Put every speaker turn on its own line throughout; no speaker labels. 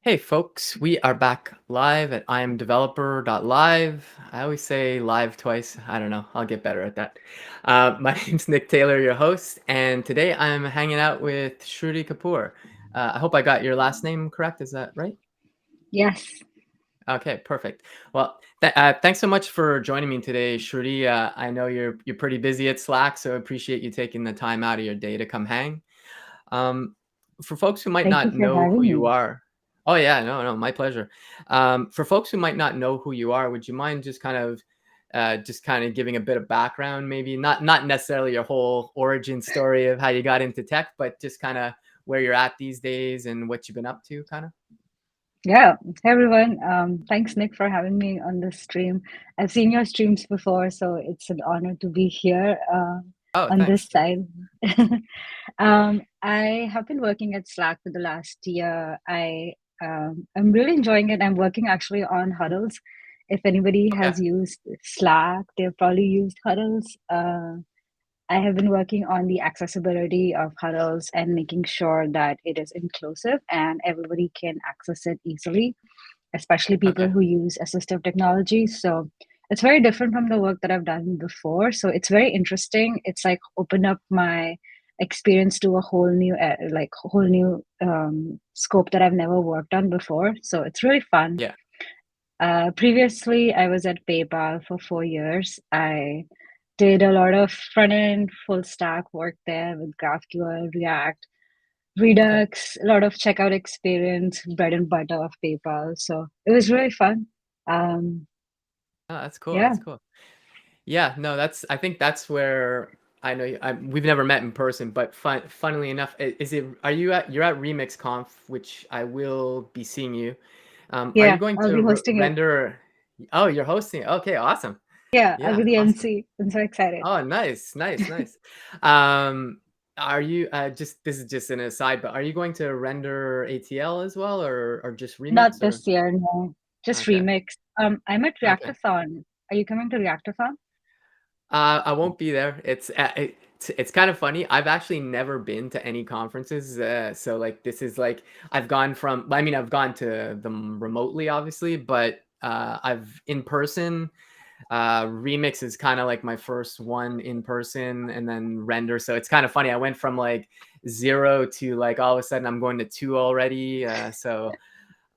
Hey folks, we are back live at imdeveloper.live. I always say live twice. I don't know. I'll get better at that. My name's Nick Taylor, your host, and today I'm hanging out with Shruti Kapoor. I hope I got your last name correct. Is that right?
Yes,
Okay, perfect. Well, thanks so much for joining me today, Shruti. I know you're pretty busy at Slack, so I appreciate you taking the time out of your day to come hang. Um, for folks who might
thank you
not
for
know who
having
you
me.
are. Oh yeah, no, my pleasure. For folks who might not know who you are, would you mind just kind of giving a bit of background, maybe not necessarily your whole origin story of how you got into tech, but just kind of where you're at these days and what you've been up to, kind of.
Yeah, hey everyone. Thanks, Nick, for having me on this stream. I've seen your streams before, so it's an honor to be here
Oh,
on this
thanks.
side. I have been working at Slack for the last year. I'm really enjoying it. I'm working actually on huddles. If anybody
Okay.
has used Slack, they've probably used huddles. I have been working on the accessibility of huddles and making sure that it is inclusive and everybody can access it easily, especially people
Okay.
who use assistive technology. So it's very different from the work that I've done before. So it's very interesting. It's like opened up my experience to a whole new scope that I've never worked on before. So it's really fun.
Yeah.
Previously, I was at PayPal for 4 years. I did a lot of front end full stack work there with GraphQL, React,
Okay.
Redux, a lot of checkout experience, bread and butter of PayPal. So it was really fun. Um,
Oh, that's cool.
yeah,
That's cool. Yeah, no, I think that's where I know we've never met in person, but funnily enough, is it, you're at Remix Conf, which I will be seeing you. Are you
yeah,
going
I'll
to
be hosting it.
render? Oh, you're hosting. Okay, awesome.
Yeah, I'll
Yeah,
be the
awesome.
MC. I'm so excited.
Oh, nice, nice, nice. Um, are you just this is just an aside, but are you going to render ATL as well, or just
Not
Remix, or?
this year, no, just
Okay,
remix. I'm at
okay.
Reactathon. Are you coming to Reactathon?
I won't be there. It's kind of funny. I've actually never been to any conferences, so like this is like I've gone from. I mean, I've gone to them remotely, obviously, but I've in person. Remix is kind of like my first one in person, and then render. So it's kind of funny. I went from like zero to like all of a sudden I'm going to two already.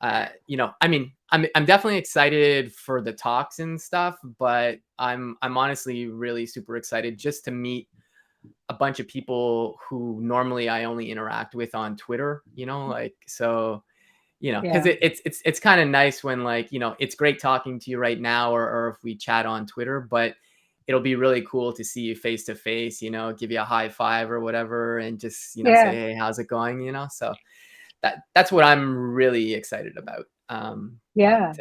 I mean, I'm definitely excited for the talks and stuff, but I'm honestly really super excited just to meet a bunch of people who normally I only interact with on Twitter, like so, because
Yeah,
it's kind of nice when like, it's great talking to you right now or if we chat on Twitter, but it'll be really cool to see you face to face, give you a high five or whatever and just, say,
yeah,
hey, how's it going? So that's what I'm really excited about. But
yeah.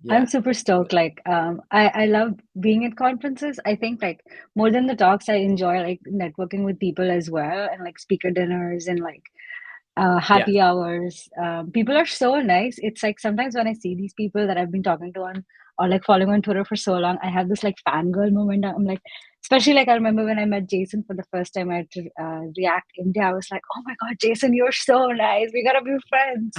I'm
yeah,
super stoked. I love being at conferences. I think like more than the talks, I enjoy like networking with people as well and like speaker dinners and like
yeah,
happy hours. People are so nice. It's like sometimes when I see these people that I've been talking to on or like following on Twitter for so long, I have this like fangirl moment. I'm like, especially like I remember when I met Jason for the first time at React India, I was like, oh my God, Jason, you're so nice. We gotta be friends.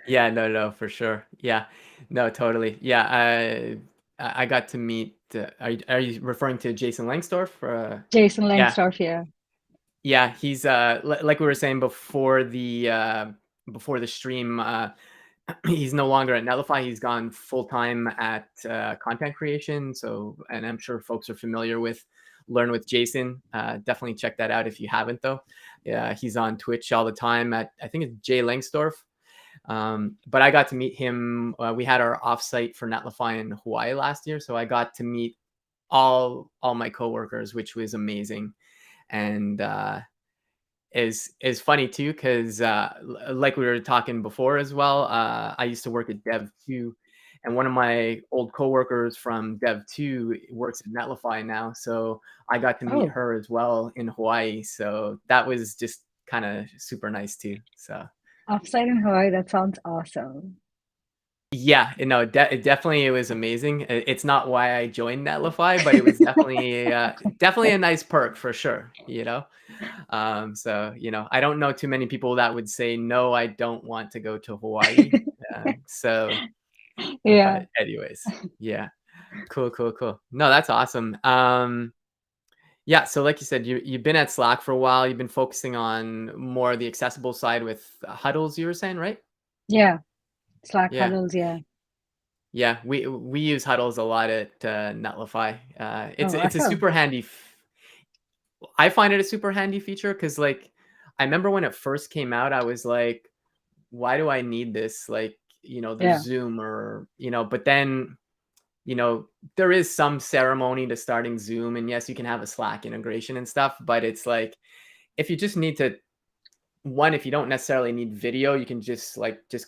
yeah. No, no, for sure. Yeah, no, totally. Yeah, I got to meet. Are you referring to Jason Langsdorff?
Jason
Yeah,
Langsdorff here.
yeah. He's like we were saying before the stream. He's no longer at Netlify. He's gone full time at content creation. So, and I'm sure folks are familiar with Learn with Jason. Definitely check that out if you haven't, though. Yeah, he's on Twitch all the time at I think it's Jay Langsdorff. But I got to meet him. We had our offsite for Netlify in Hawaii last year, so I got to meet all my coworkers, which was amazing. And is funny too because like we were talking before as well, I used to work at Dev 2, and one of my old coworkers from Dev 2 works at Netlify now, so I got to meet
Oh,
her as well in Hawaii, so that was just kind of super nice too. So
offsite in Hawaii. That sounds awesome.
Yeah, no, definitely it was amazing. It's not why I joined Netlify, but it was definitely a nice perk for sure, you know? So, I don't know too many people that would say, "No, I don't want to go to Hawaii." So,
Yeah.
but anyways, yeah. Cool, cool, cool. No, that's awesome. Yeah, so like you said, you've been at Slack for a while. You've been focusing on more of the accessible side with huddles, you were saying, right?
Yeah. Slack
Yeah.
huddles, yeah.
Yeah, we use huddles a lot at Netlify.
Oh,
It's a
awesome.
super handy. I find it a super handy feature because like I remember when it first came out, I was like, why do I need this? Like, there's
Yeah.
Zoom or but then there is some ceremony to starting Zoom, and yes, you can have a Slack integration and stuff, but it's like if you just need to one, if you don't necessarily need video, you can just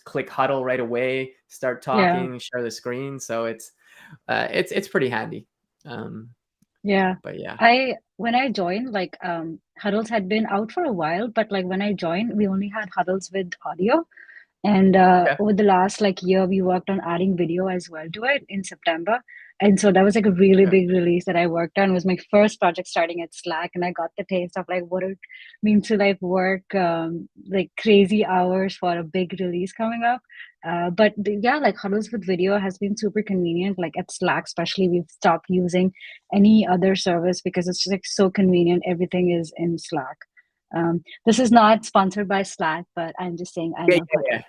click huddle right away, start
Yeah.
talking, share the screen. So it's pretty handy. Um,
Yeah.
but yeah.
I when I joined, like huddles had been out for a while, but like when I joined, we only had huddles with audio. And
Okay.
over the last like year, we worked on adding video as well to it in September. And so that was like a really
Okay.
big release that I worked on. It was my first project starting at Slack, and I got the taste of like what it means to like work like crazy hours for a big release coming up. Yeah, like huddles with video has been super convenient. Like at Slack, especially, we've stopped using any other service because it's just like so convenient. Everything is in Slack. This is not sponsored by Slack, but I'm just saying I
Yeah,
love
yeah, yeah.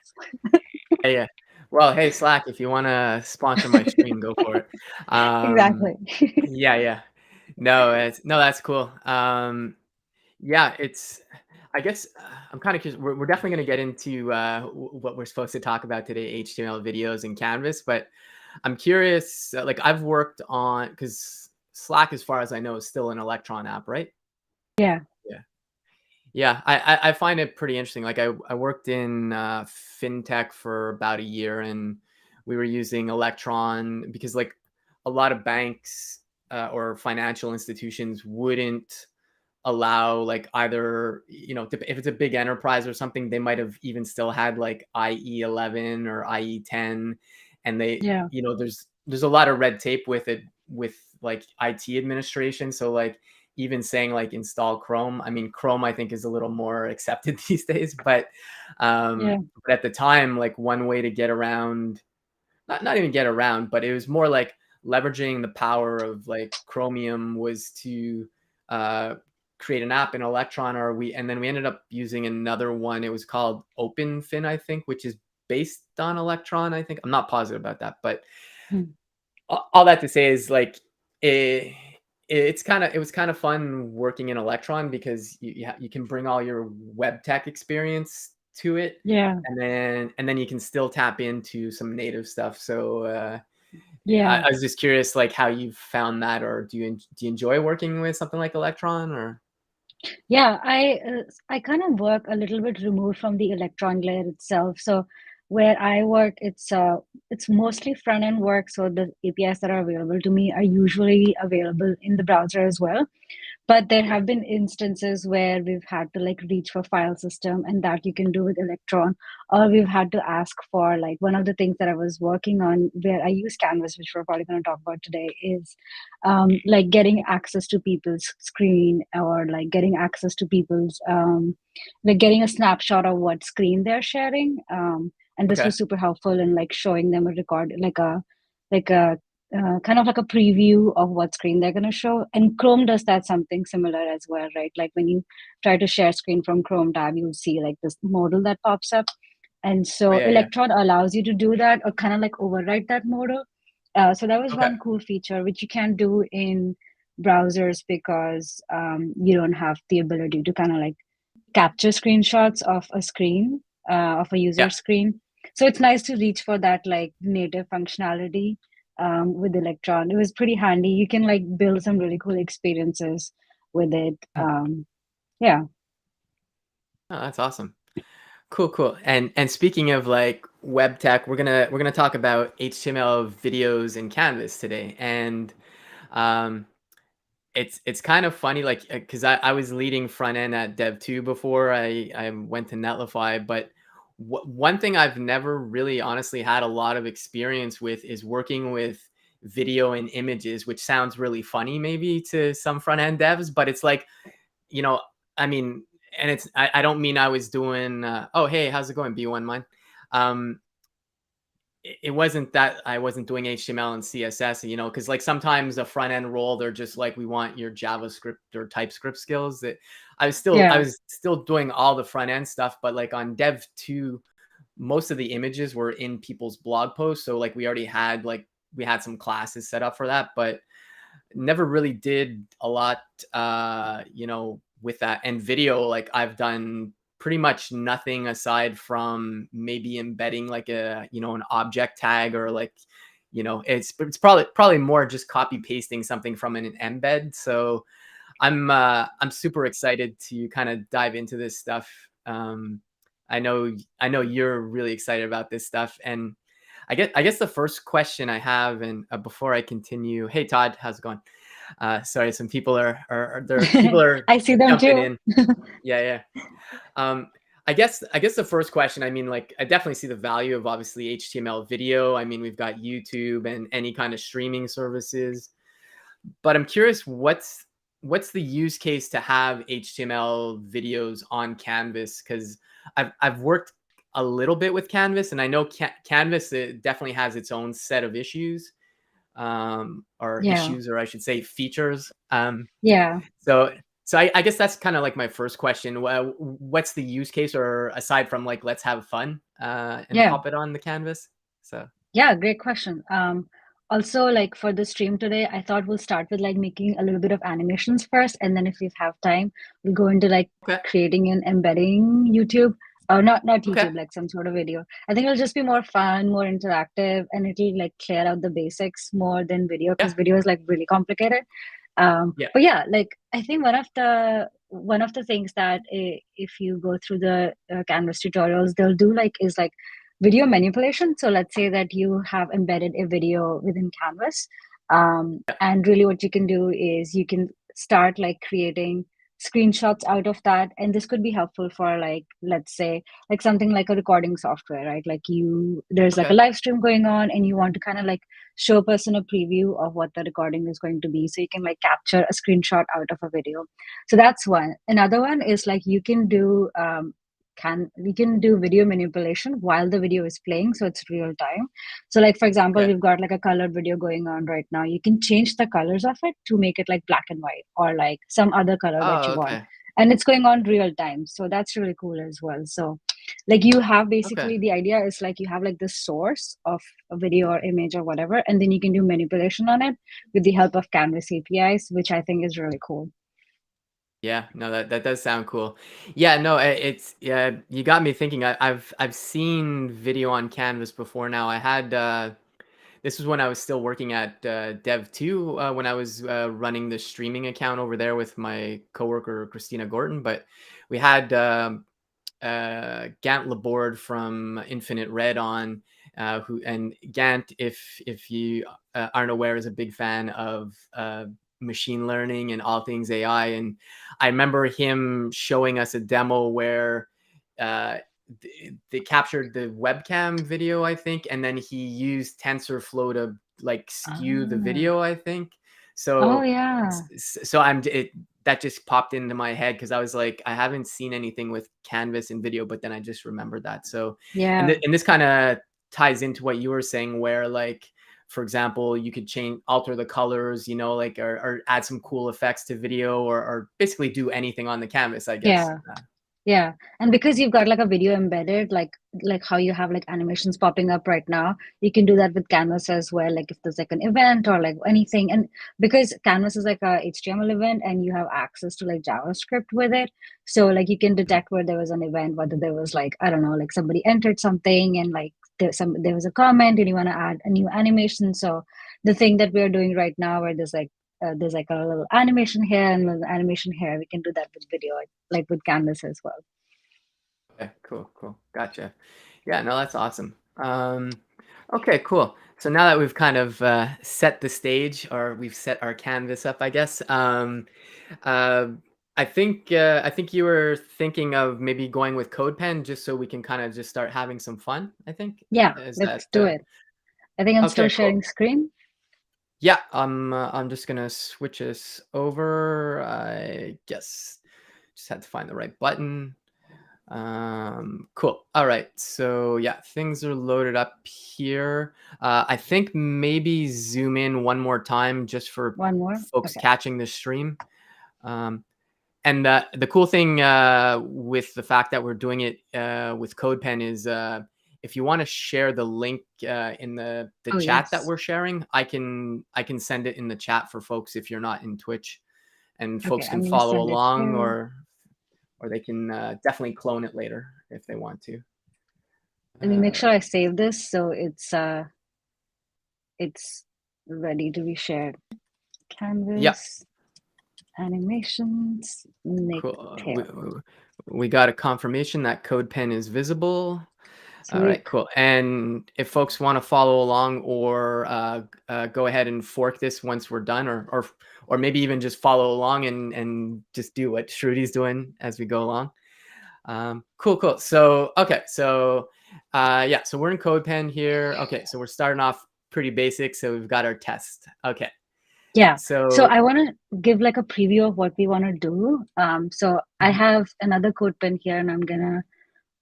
huddles.
Yeah, yeah. Well, hey, Slack, if you wanna sponsor my stream, go for it.
Exactly.
Yeah, yeah. No, that's cool. Yeah, I guess I'm kind of curious. We're definitely going to get into what we're supposed to talk about today, HTML videos and Canvas. But I'm curious. Like I've worked on because Slack, as far as I know, is still an Electron app, right?
Yeah,
Yeah, yeah. I find it pretty interesting. Like I worked in fintech for about a year, and we were using Electron because like a lot of banks or financial institutions wouldn't allow like either if it's a big enterprise or something they might have even still had like IE11 or IE10 and they
yeah,
there's a lot of red tape with it with like IT administration so like even saying like install Chrome. I mean Chrome I think is a little more accepted these days
yeah,
but at the time like one way to get around not even get around, but it was more like leveraging the power of like Chromium was to uh, create an app in Electron, and then we ended up using another one. It was called OpenFin, I think, which is based on Electron. I think I'm not positive about that, but
mm,
all that to say is like it, it was kind of fun working in Electron because you can bring all your web tech experience to it
yeah,
and then you can still tap into some native stuff. So
yeah.
I was just curious, like how you found that, or do you enjoy working with something like Electron, or
Yeah, I kind of work a little bit removed from the electron layer itself. So where I work, it's mostly front end work. So the APIs that are available to me are usually available in the browser as well. But there
okay,
have been instances where we've had to like reach for file system, and that you can do with Electron, or we've had to ask for like one of the things that I was working on where I use Canvas, which we're probably going to talk about today, is like getting access to people's screen or like getting access to people's like getting a snapshot of what screen they're sharing. And this
okay,
was super helpful in like showing them a record, like a kind of like a preview of what screen they're going to show. And Chrome does that something similar as well, right? Like when you try to share screen from Chrome tab, you'll see like this modal that pops up. And
oh
so
yeah, yeah,
Electron allows you to do that or kind of like overwrite that modal. So that was
okay,
one cool feature, which you can do in browsers because you don't have the ability to kind of like capture screenshots of a screen, of a user
yeah,
screen. So it's nice to reach for that like native functionality with Electron. It was pretty handy. You can like build some really cool experiences with it.
Hmm.
Yeah,
Oh, that's awesome. Cool, cool. And speaking of like web tech, we're gonna talk about HTML videos in Canvas today, and um, it's kind of funny, like because I was leading front end at Dev 2 before I went to Netlify, but One thing I've never really honestly had a lot of experience with is working with video and images, which sounds really funny maybe to some front end devs, but it's like, you know, I mean, and I don't mean I was doing, oh, hey, how's it going? B1 mine. Um, it wasn't that I wasn't doing HTML and CSS, because like sometimes a front end role, they're just like, we want your JavaScript or TypeScript skills. That I
Yeah.
was still doing all the front end stuff, but like on Dev 2, most of the images were in people's blog posts. So like we had some classes set up for that, but never really did a lot with that. And video, like I've done pretty much nothing aside from maybe embedding like an object tag, or like, it's probably more just copy pasting something from an embed. So I'm super excited to kind of dive into this stuff. I know you're really excited about this stuff, and I guess the first question I have, and before I continue, hey Todd, how's it going? Sorry, some people are there. People are
I see them
jumping
too.
in. Yeah, yeah. Um, I guess the first question, I mean, like, I definitely see the value of obviously HTML video. I mean, we've got YouTube and any kind of streaming services, but I'm curious, what's the use case to have HTML videos on Canvas? Because I've worked a little bit with Canvas, and I know Canvas, it definitely has its own set of issues,
Yeah.
or I should say features.
Yeah.
So I guess that's kind of like my first question. What's the use case, or aside from like let's have fun and
Yeah.
pop it on the canvas? So
Yeah, great question. Also, like for the stream today, I thought we'll start with like making a little bit of animations first, and then if we have time, we'll go into like
okay,
creating and embedding YouTube, or not
okay,
YouTube, like some sort of video. I think it'll just be more fun, more interactive, and it'll like clear out the basics more than video, because
yeah,
video is like really complicated.
yeah,
But yeah, like I think one of the things that if you go through the Canvas tutorials, they'll do like is like video manipulation. So let's say that you have embedded a video within Canvas,
yeah.
and really what you can do is you can start like creating screenshots out of that, and this could be helpful for like, let's say, like something like a recording software, right? Like there's like a
Okay,
live stream going on, and you want to kind of like show a person a preview of what the recording is going to be, so you can like capture a screenshot out of a video. So that's one. Another one is like you can do we can do video manipulation while the video is playing, so it's real time. So like for example,
okay.
we've got like a colored video going on right now. You can change the colors of it to make it like black and white, or like some other color that
Oh,
you want,
okay,
and it's going on real time. So that's really cool as well. So like you have
okay.
basically, the idea is like you have like the source of a video or image or whatever, and then you can do manipulation on it with the help of Canvas APIs, which I think is really cool.
Yeah, no, that does sound cool. Yeah, no, it's yeah, you got me thinking. I've seen video on Canvas before. Now I had this was when I was still working at Dev2, when I was running the streaming account over there with my coworker Christina Gorton. But we had Gant Laborde from Infinite Red on, who and Gant, if you aren't aware, is a big fan of machine learning and all things AI. And I remember him showing us a demo where uh, they captured the webcam video, I think, and then he used TensorFlow to like skew the
Ah.
video, I think.
Oh
So
yeah.
so that just popped into my head because I was like, I haven't seen anything with Canvas and video, but then I just remembered that. So,
Yeah.
and this kind of ties into what you were saying, where like, for example, you could alter the colors, like, or add some cool effects to video, or basically do anything on the canvas, I guess.
Yeah. Yeah, and because you've got like a video embedded, like how you have like animations popping up right now, you can do that with Canvas as well. Like if there's like an event or like anything, and because Canvas is like a HTML event, and you have access to like JavaScript with it, so like you can
Mhm.
detect where there was an event, whether there was like, I don't know, like somebody entered something, and like there was a comment, and you want to add a new animation. So the thing that we're doing right now, where there's like a little animation here and a little animation here, we can do that with video, like with Canvas as well.
Okay, cool, cool. Gotcha. Yeah, no, that's awesome. Okay, cool. So now that we've kind of set the stage, or we've set our canvas up, I guess, uh, I think you were thinking of maybe going with CodePen just so we can kind of just start having some fun, I think.
Yeah,
Is
let's
that
do it. I think I'm still
okay, cool.
sharing screen.
Yeah, I'm just gonna switch this over. I guess just had to find the right button. Cool. All right. So yeah, things are loaded up here. I think maybe zoom in one more time just for
One more.
folks
Okay.
catching the stream. Um, and the cool thing with the fact that we're doing it with CodePen is if you want to share the link in the
Oh,
chat that
yes.
we're sharing, I can send it in the chat for folks if you're not in Twitch, and
Okay,
folks can
I'm gonna
follow
send it
along,
here.
or they can definitely clone it later if they want to.
Let me make
All
sure
right.
I save this so it's ready to be shared.
Yeah.
Canvas, animations, Nick
Cool.
Taylor.
We got a confirmation that CodePen is visible. All right,
Sweet.
cool. And if folks want to follow along or go ahead and fork this once we're done, or maybe even just follow along and just do what Shruti's doing as we go along. Cool, cool. So okay, so yeah, so we're in CodePen here. Okay, so we're starting off pretty basic. So we've got our test. Okay,
Yeah. So
so
I want to give like a preview of what we want to do. So I
mhm,
have another code pen here and I'm gonna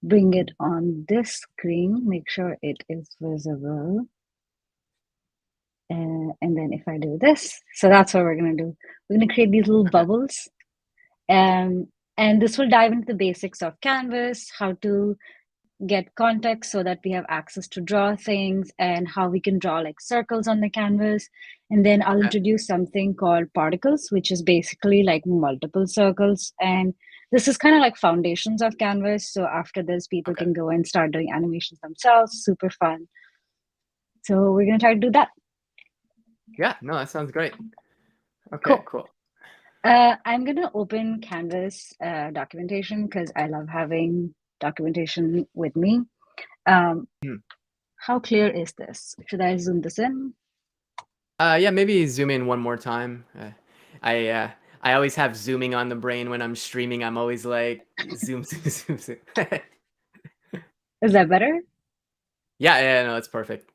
bring it on this screen, make sure it is visible. And then if I do this, so that's what we're gonna do. We're gonna create these little
okay,
bubbles. Um, and this will dive into the basics of Canvas, how to get context so that we have access to draw things and how we can draw like circles on the canvas. And then I'll
okay,
introduce something called particles, which is basically like multiple circles. And this is kind of like foundations of Canvas. So after this, people
okay.
can go and start doing animations themselves. Super fun. So we're going to try to do that.
Yeah, no, that sounds great. Okay,
Cool.
cool.
I'm going to open Canvas documentation because I love having documentation with me. Um,
Hmm.
how clear is this? Should I zoom this in?
Yeah, maybe zoom in one more time. I uh, I always have zooming on the brain when I'm streaming. I'm always like zoom, zoom, zoom, zoom.
Is that better?
Yeah, yeah, no, it's perfect.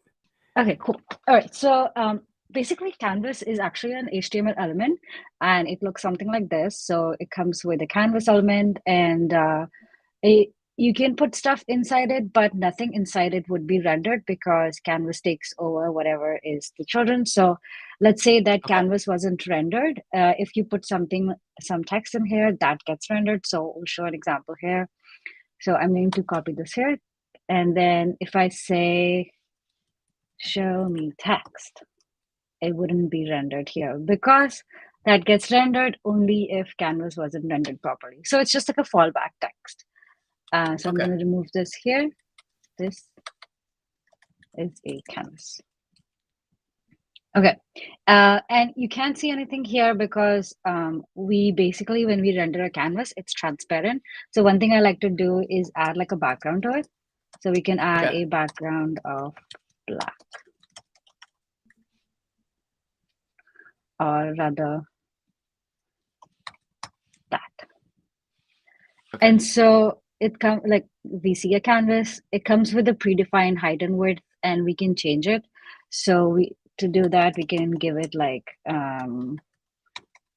Okay, cool. All right. So basically, Canvas is actually an HTML element, and it looks something like this. So it comes with a Canvas element, and you can put stuff inside it, but nothing inside it would be rendered because Canvas takes over whatever is the children. So let's say that
Okay,
Canvas wasn't rendered. If you put some text in here, that gets rendered. So we'll show an example here. So I'm going to copy this here, and then if I say show me text, it wouldn't be rendered here because that gets rendered only if Canvas wasn't rendered properly. So it's just like a fallback text. So I'm
okay,
going to remove this here. This is a Canvas. Okay. And you can't see anything here because we basically, when we render a canvas, it's transparent. So one thing I like to do is add like a background to it. So we can add
okay,
a background of black, or rather that.
okay,
And so it comes like we see a canvas, it comes with a predefined height and width, and we can change it. So we to do that, we can give it like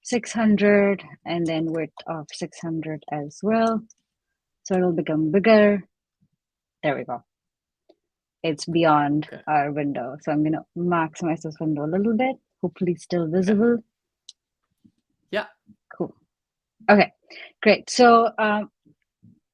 600 and then width of 600 as well. So it'll become bigger. There we go. It's beyond
okay,
our window. So I'm going to maximize this window a little bit. Hopefully still
okay.
visible.
Yeah,
Cool. Okay, great. So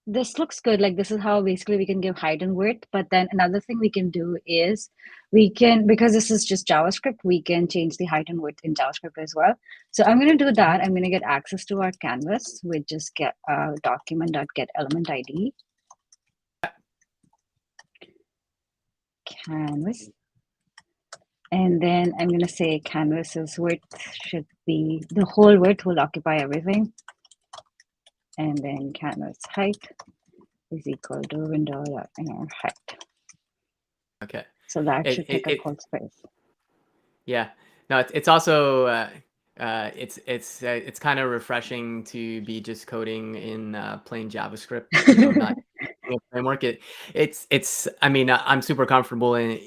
this looks good. Like this is how basically we can give height and width. But then another thing we can do is we can, because this is just JavaScript, we can change the height and width in JavaScript as well. So I'm going to do
mhm,
that. I'm going to get access to our canvas, which is get document.get element ID canvas. And then I'm going to say canvas's width should be, the whole width will occupy everything. And then canvas height is equal to window.inner height.
okay.
So that
It,
should
it,
take up
it
whole space.
yeah. No, it's also It's kind of refreshing to be just coding in plain JavaScript, you know, not using a framework. It's I mean, I'm super comfortable in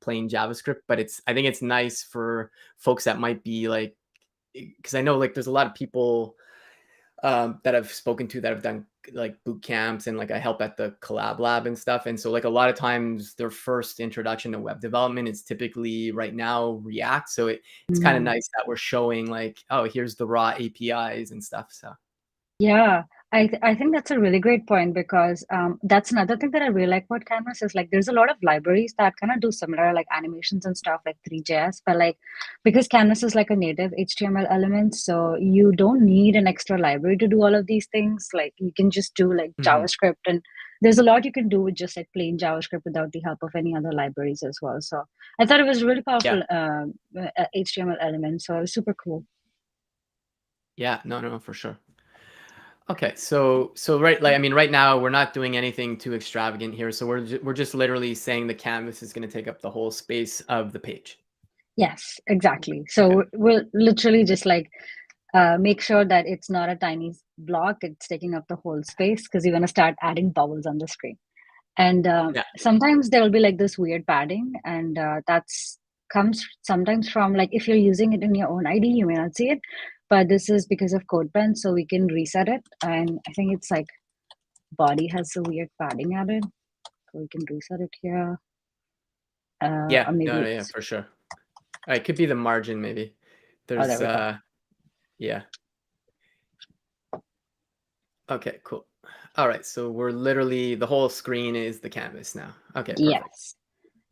plain JavaScript, but I think it's nice for folks that might be like, because I know like there's a lot of people that I've spoken to that have done like boot camps, and like I help at the collab lab and stuff. And so like a lot of times their first introduction to web development is typically right now React. So it's kind of
Mm.
nice that we're showing like, oh, here's the raw APIs and stuff. So
Yeah, I think that's a really great point because that's another thing that I really like about Canvas is like there's a lot of libraries that kind of do similar like animations and stuff like 3JS, but like because Canvas is like a native HTML element, so you don't need an extra library to do all of these things. Like you can just do like
mhm.
JavaScript, and there's a lot you can do with just like plain JavaScript without the help of any other libraries as well. So I thought it was a really
Yeah.
powerful HTML element. So it was super cool.
Yeah, no, no, for sure. Okay, so right, like I mean, right now we're not doing anything too extravagant here. So we're just literally saying the canvas is going to take up the whole space of the page.
Yes, exactly.
Okay.
So we'll literally just like make sure that it's not a tiny block, it's taking up the whole space because you're going to start adding bubbles on the screen. And
Yeah.
sometimes there will be like this weird padding, and that's comes sometimes from like if you're using it in your own ID, you may not see it, but this is because of CodePen, so we can reset it. And I think it's like body has a weird padding added, so we can reset it here,
Yeah.
or maybe
No, no, yeah,
it's
for sure. It could be the margin maybe.
oh, there
There's
we go.
yeah. Okay, cool. All right, so we're literally the whole screen is the canvas now. Okay, perfect.
Yes.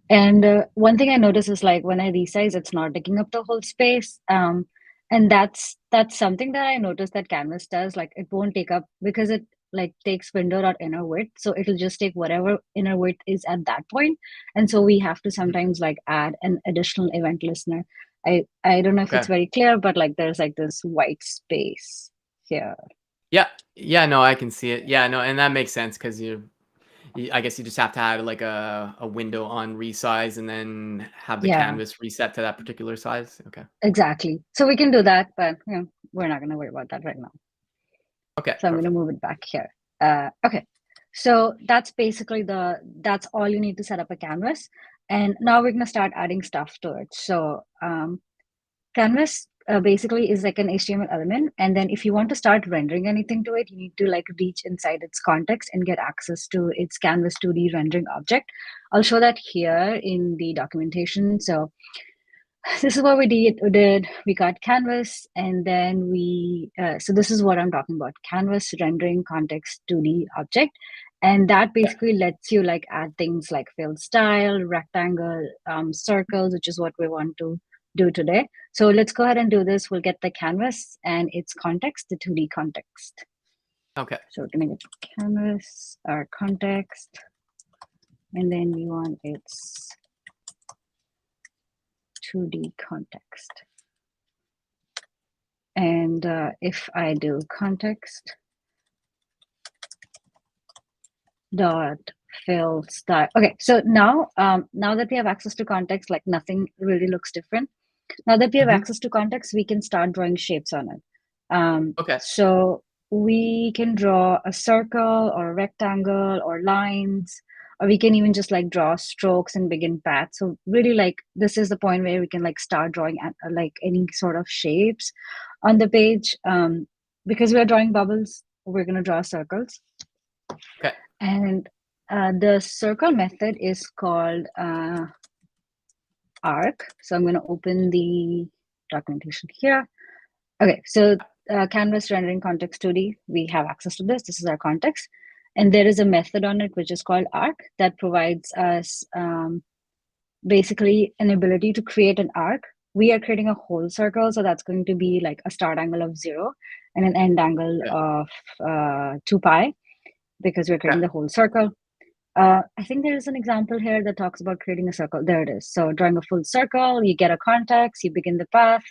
And one thing I notice is like when I resize, it's not taking up the whole space. And that's something that I noticed that Canvas does. Like it won't take up because it like takes window dot inner width, so it'll just take whatever inner width is at that point. And so we have to
Mhm.
sometimes like add an additional event listener. I don't know if it's
Okay.
very clear, but like there's like this white space here.
Yeah. Yeah, no, I can see it. Yeah, no, and that makes sense because I guess you just have to add like a window on resize and then have the
Yeah,
canvas reset to that particular size. Okay.
exactly. So we can do that, but we're not gonna worry about that right now.
Okay,
So I'm going to
perfect.
move it back here. Okay. So that's basically that's all you need to set up a canvas. And now we're going to start adding stuff to it. So canvas basically is like an HTML element. And then if you want to start rendering anything to it, you need to like reach inside its context and get access to its canvas 2D rendering object. I'll show that here in the documentation. So this is what we got canvas, and then so this is what I'm talking about: canvas rendering context 2D object. And that
Yeah.
basically lets you like add things like fill style, rectangle, circles, which is what we want to do today. So let's go ahead and do this. We'll get the canvas and its context, the 2D context.
Okay.
So we're gonna get canvas, our context, and then we want its 2D context. And if I do context dot fill style. Okay, so now that we have access to context, like nothing really looks different. Now that we have
Mhm.
access to context, we can start drawing shapes on it.
Okay.
So we can draw a circle or a rectangle or lines, or we can even just like draw strokes and begin paths. So really like this is the point where we can like start drawing like any sort of shapes on the page. Because we're drawing bubbles, we're going to draw circles.
Okay.
And the circle method is called arc. So I'm going to open the documentation here. Okay, so canvas rendering context 2D, we have access to this. This is our context. And there is a method on it, which is called arc, that provides us basically an ability to create an arc. We are creating a whole circle. So that's going to be like a start angle of 0 and an end angle
Okay.
of 2 pi because we're
Okay.
creating the whole circle. I think there is an example here that talks about creating a circle. There it is. So drawing a full circle, you get a context, you begin the path,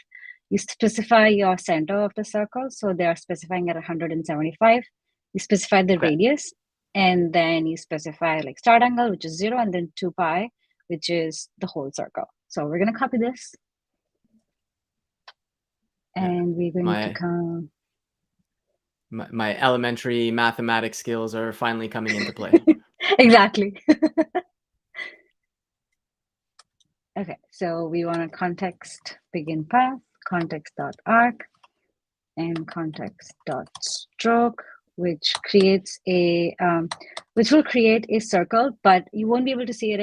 you specify your center of the circle. So they are specifying at 175. You specify the
Okay.
radius, and then you specify like start angle, which is 0, and then 2 pi, which is the whole circle. So we're going to copy this.
Yeah.
And we're going to
My
come.
my elementary mathematics skills are finally coming into play.
Exactly. Okay, so we want a context begin path, context.arc, and context.stroke, which will create a circle, but you won't be able to see it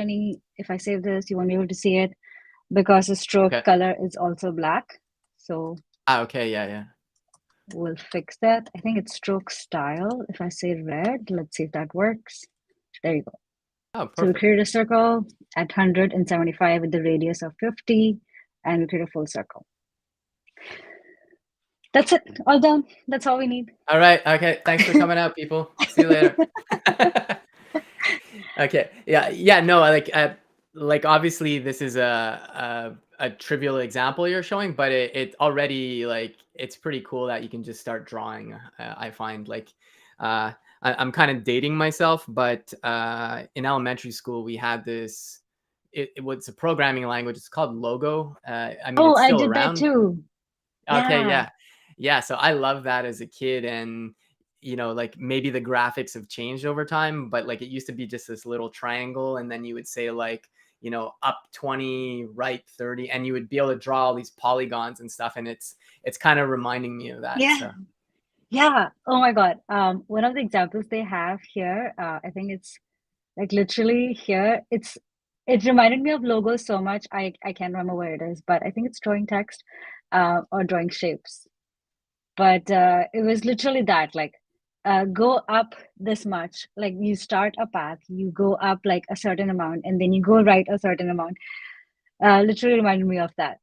if I save this, you won't be able to see it because the stroke
Okay.
color is also black. So
Okay. Yeah. Yeah.
we'll fix that. I think it's stroke style. If I say red, let's see if that works. There you go.
Oh,
So we
perfect.
create a circle at 175 with the radius of 50, and we create a full circle. That's it. All done. That's all we need.
All right. Okay. Thanks for coming out, people. See you later. Okay. Yeah. Yeah. No. Like obviously this is a trivial example you're showing, but it already like it's pretty cool that you can just start drawing. I find like I'm kind of dating myself, but in elementary school we had this. It was a programming language. It's called Logo. I mean,
Oh,
it's
I
still
did that
around.
too.
Okay,
Yeah.
yeah. Yeah, so I love that as a kid and like maybe the graphics have changed over time, but like it used to be just this little triangle and then you would say like, up 20, right 30 and you would be able to draw all these polygons and stuff and it's kind of reminding me of that.
Yeah.
So,
Yeah. Oh my God. One of the examples they have here, I think it's like literally here. It reminded me of logos so much. I can't remember where it is, but I think it's drawing text, or drawing shapes. But it was literally that, like, go up this much. Like you start a path, you go up like a certain amount, and then you go right a certain amount. Literally reminded me of that.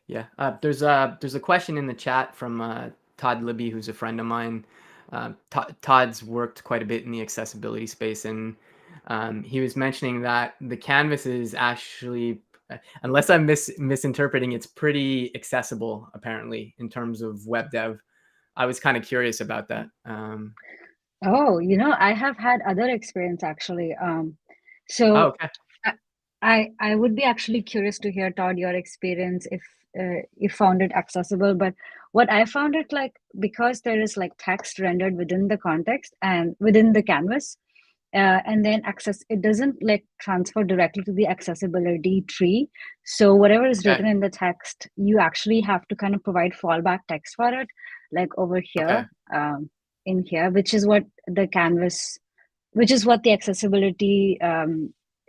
yeah. There's a question in the chat from Todd Libby, who's a friend of mine. Todd's worked quite a bit in the accessibility space, and he was mentioning that the canvas is actually, unless I'm misinterpreting, it's pretty accessible apparently in terms of web dev. I was kind of curious about that.
Oh, I have had other experience actually.
Oh,
So
okay.
I I would be actually curious to hear, Todd, your experience if you found it accessible. But what I found it like, because there is like text rendered within the context and within the canvas, and then it doesn't like transfer directly to the accessibility tree. So whatever is
Okay.
written in the text, you actually have to kind of provide fallback text for it, like over
Okay.
here, in here, which is what the accessibility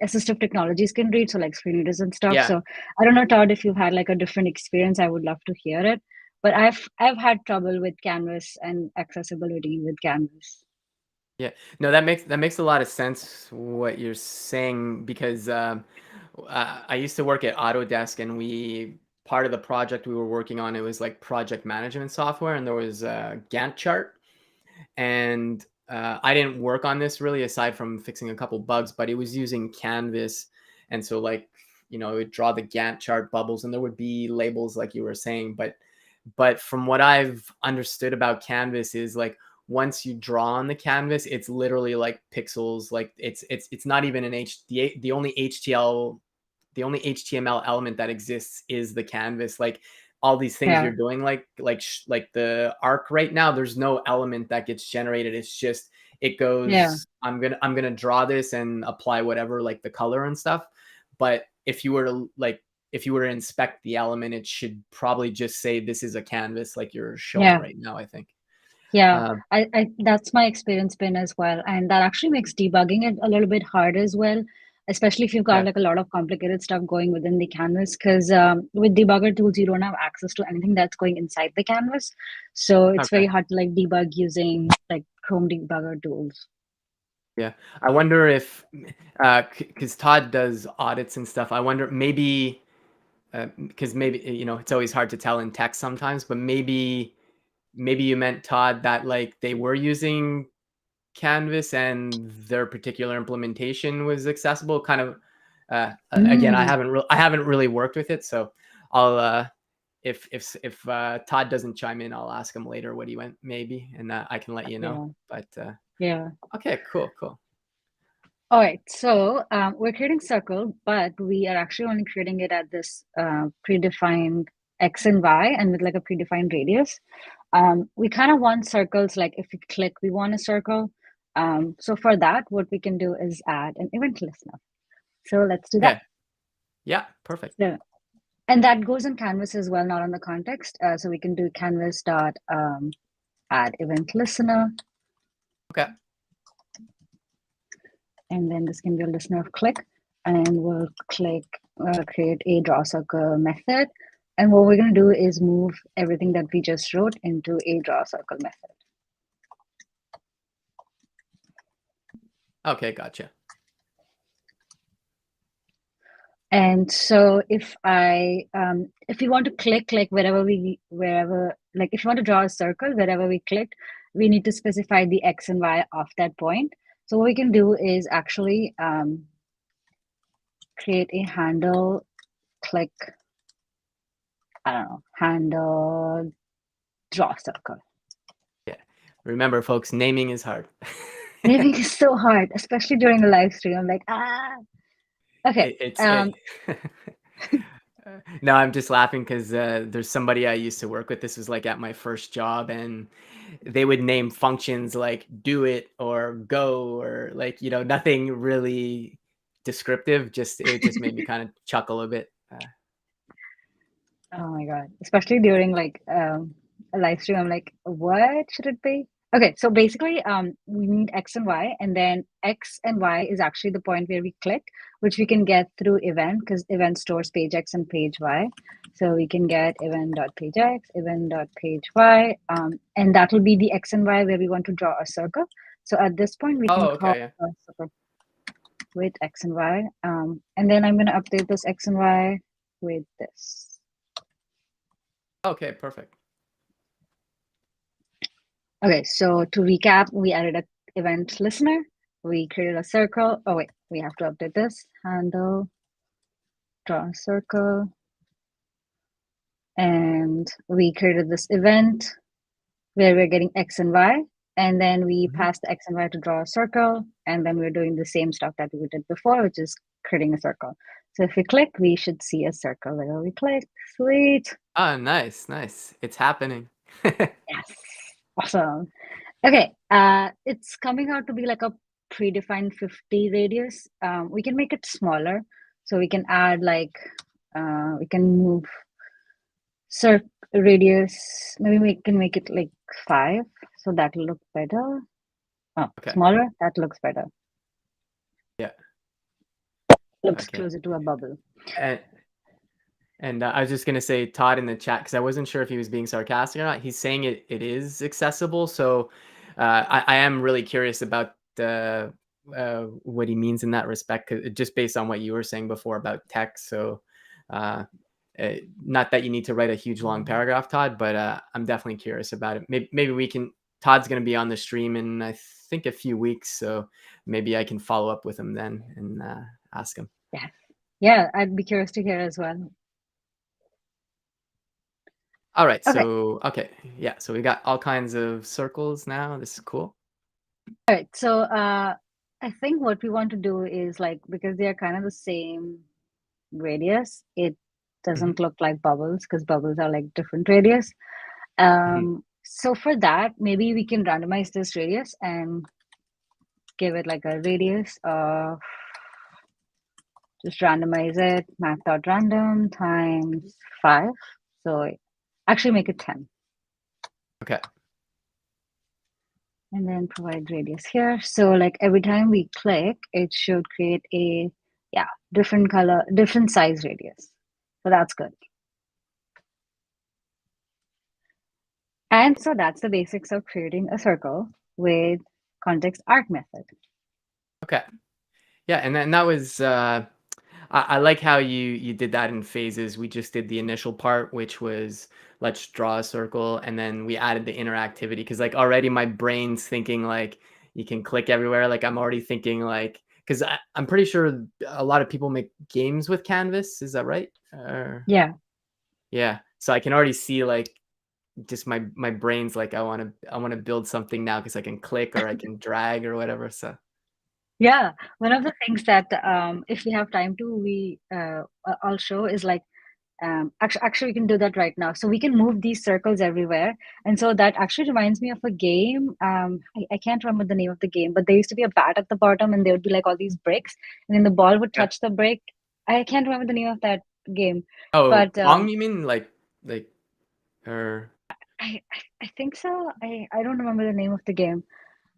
assistive technologies can read, so like screen readers and stuff.
Yeah.
So I don't know, Todd, if you've had like a different experience, I would love to hear it. But I've had trouble with Canvas and accessibility with Canvas.
Yeah. No, that makes a lot of sense what you're saying because I used to work at Autodesk and we part of the project we were working on it was like project management software and there was a Gantt chart and I didn't work on this really aside from fixing a couple bugs, but it was using Canvas and so like it would draw the Gantt chart bubbles and there would be labels like you were saying, but from what I've understood about Canvas is like once you draw on the canvas, it's literally like pixels. Like it's not even an the only HTML element that exists is the canvas. Like all these things
Yeah,
you're doing, like the arc right now, there's no element that gets generated. It's just it
yeah,
goes. I'm gonna draw this and apply whatever like the color and stuff. But if you were to inspect the element, it should probably just say this is a canvas like you're showing
yeah.
right now, I think.
Yeah,
Uh,
I that's my experience been as well. And that actually makes debugging it a little bit hard as well, especially if you've got
okay.
like a lot of complicated stuff going within the canvas. Because with debugger tools, you don't have access to anything that's going inside the canvas. So it's very
Okay.
hard to like debug using like Chrome debugger tools.
Yeah. I wonder if, because Todd does audits and stuff, I wonder maybe, because maybe, it's always hard to tell in text sometimes, but maybe you meant, Todd, that like they were using Canvas and their particular implementation was accessible. Kind of, again,
Mm,
I haven't really worked with it, so I'll, if Todd doesn't chime in, I'll ask him later what he went maybe, and I can let you know.
yeah,
But
yeah.
okay, cool, cool.
All right, so we're creating circle, but we are actually only creating it at this predefined X and Y and with like a predefined radius. We kind of want circles, like if we click, we want a circle. So for that, what we can do is add an event listener. So let's do that.
Okay. Yeah, perfect.
So, and that goes in Canvas as well, not on the context. So we can do canvas dot add event listener.
Okay.
And then this can be a listener of click. And we'll click create a draw circle method. And what we're going to do is move everything that we just wrote into a draw circle method.
Okay, gotcha.
And so if if you want to click like wherever, like if you want to draw a circle, wherever we clicked, we need to specify the X and Y of that point. So what we can do is actually create a handle click, I don't know, handle draw circle.
Yeah. Remember, folks, naming is hard.
Naming is so hard, especially during a live stream. I'm like, okay.
No, I'm just laughing because there's somebody I used to work with. This was like at my first job, and they would name functions like do it or go or like, nothing really descriptive. It just made me kind of chuckle a bit.
Oh my God. Especially during like a live stream, I'm like, what should it be? Okay, so basically we need X and Y, and then X and Y is actually the point where we click, which we can get through event because event stores page X and page Y. So we can get event.page X, event.page Y, and that will be the X and Y where we want to draw a circle. So at this point, we can
Oh,
call
okay. Yeah.
a circle with X and Y. And then I'm going to update this X and Y with this.
Okay, perfect.
Okay, so to recap, we added an event listener. We created a circle. Oh wait, we have to update this. Handle, draw a circle. And we created this event where we're getting X and Y. And then we passed the X and Y to draw a circle. And then we're doing the same stuff that we did before, which is creating a circle. So if we click, we should see a circle where we click. Sweet.
Oh, nice, nice. It's happening.
Yes. Awesome. Okay, it's coming out to be like a predefined 50 radius. We can make it smaller. So we can add like, we can move radius. Maybe we can make it like 5. So that'll look better. Oh,
Okay.
smaller, that looks better.
Yeah.
Looks
Okay.
closer to a bubble.
And I was just gonna say, Todd in the chat, because I wasn't sure if he was being sarcastic or not. He's saying it is accessible. So I am really curious about what he means in that respect, just based on what you were saying before about text. So not that you need to write a huge long paragraph, Todd, but I'm definitely curious about it. Maybe we can. Todd's going to be on the stream in, I think, a few weeks, so maybe I can follow up with him then and ask him.
Yeah, I'd be curious to hear as well.
All right. So, okay. Yeah. So we got all kinds of circles now. This is cool.
All right. So I think what we want to do is like, because they are kind of the same radius, it doesn't look like bubbles because bubbles are like different radius. So for that, maybe we can randomize this radius and give it like a radius of, just randomize it, math.random times 5. So actually make it 10.
Okay.
And then provide radius here. So like every time we click, it should create a, different color, different size radius. So that's good. And so that's the basics of creating a circle with context arc method.
Okay. Yeah. And then that was, I like how you did that in phases. We just did the initial part, which was let's draw a circle, and then we added the interactivity because like already my brain's thinking like you can click everywhere. Like I'm already thinking like, because I'm pretty sure a lot of people make games with Canvas. Is that right?
Yeah.
Yeah. So I can already see like just my brain's like I want to build something now because I can click or I can drag or whatever. So
Yeah, one of the things that if we have time to, I'll show is like Actually, we can do that right now. So we can move these circles everywhere. And so that actually reminds me of a game. I can't remember the name of the game, but there used to be a bat at the bottom, and there would be like all these bricks, and then the ball would
Yeah.
touch the brick. I can't remember the name of that game,
Oh,
but
Pong, you mean like or
I think so. I don't remember the name of the game.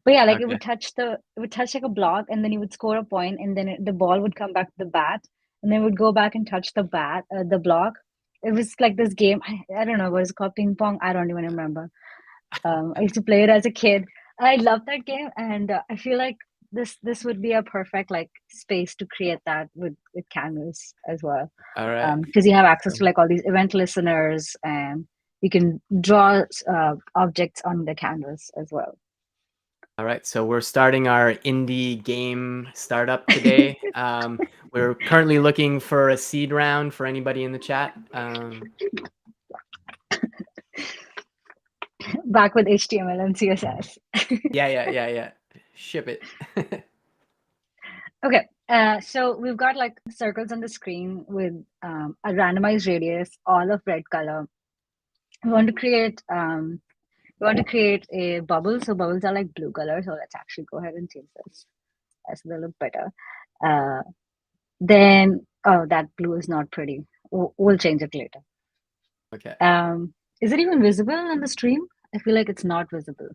But yeah, like
okay.
it would touch like a block, and then you would score a point, and then the ball would come back to the bat, and then it would go back and touch the block. It was like this game. I don't know what it's called, ping pong. I don't even remember. I used to play it as a kid. I love that game, and I feel like this would be a perfect like space to create that with Canvas as well,
All right.
because you have access to
So,
like all these event listeners, and you can draw objects on the canvas as well.
all right. So we're starting our indie game startup today. We're currently looking for a seed round for anybody in the chat.
Back with HTML and CSS.
Yeah. Ship it.
Okay, so we've got like circles on the screen with a randomized radius, all of red color. We want to create a bubble. So bubbles are like blue color. So let's actually go ahead and change this as they look better. Uh, then oh, that blue is not pretty. We'll change it later.
Okay.
Is it even visible on the stream? I feel like it's not visible.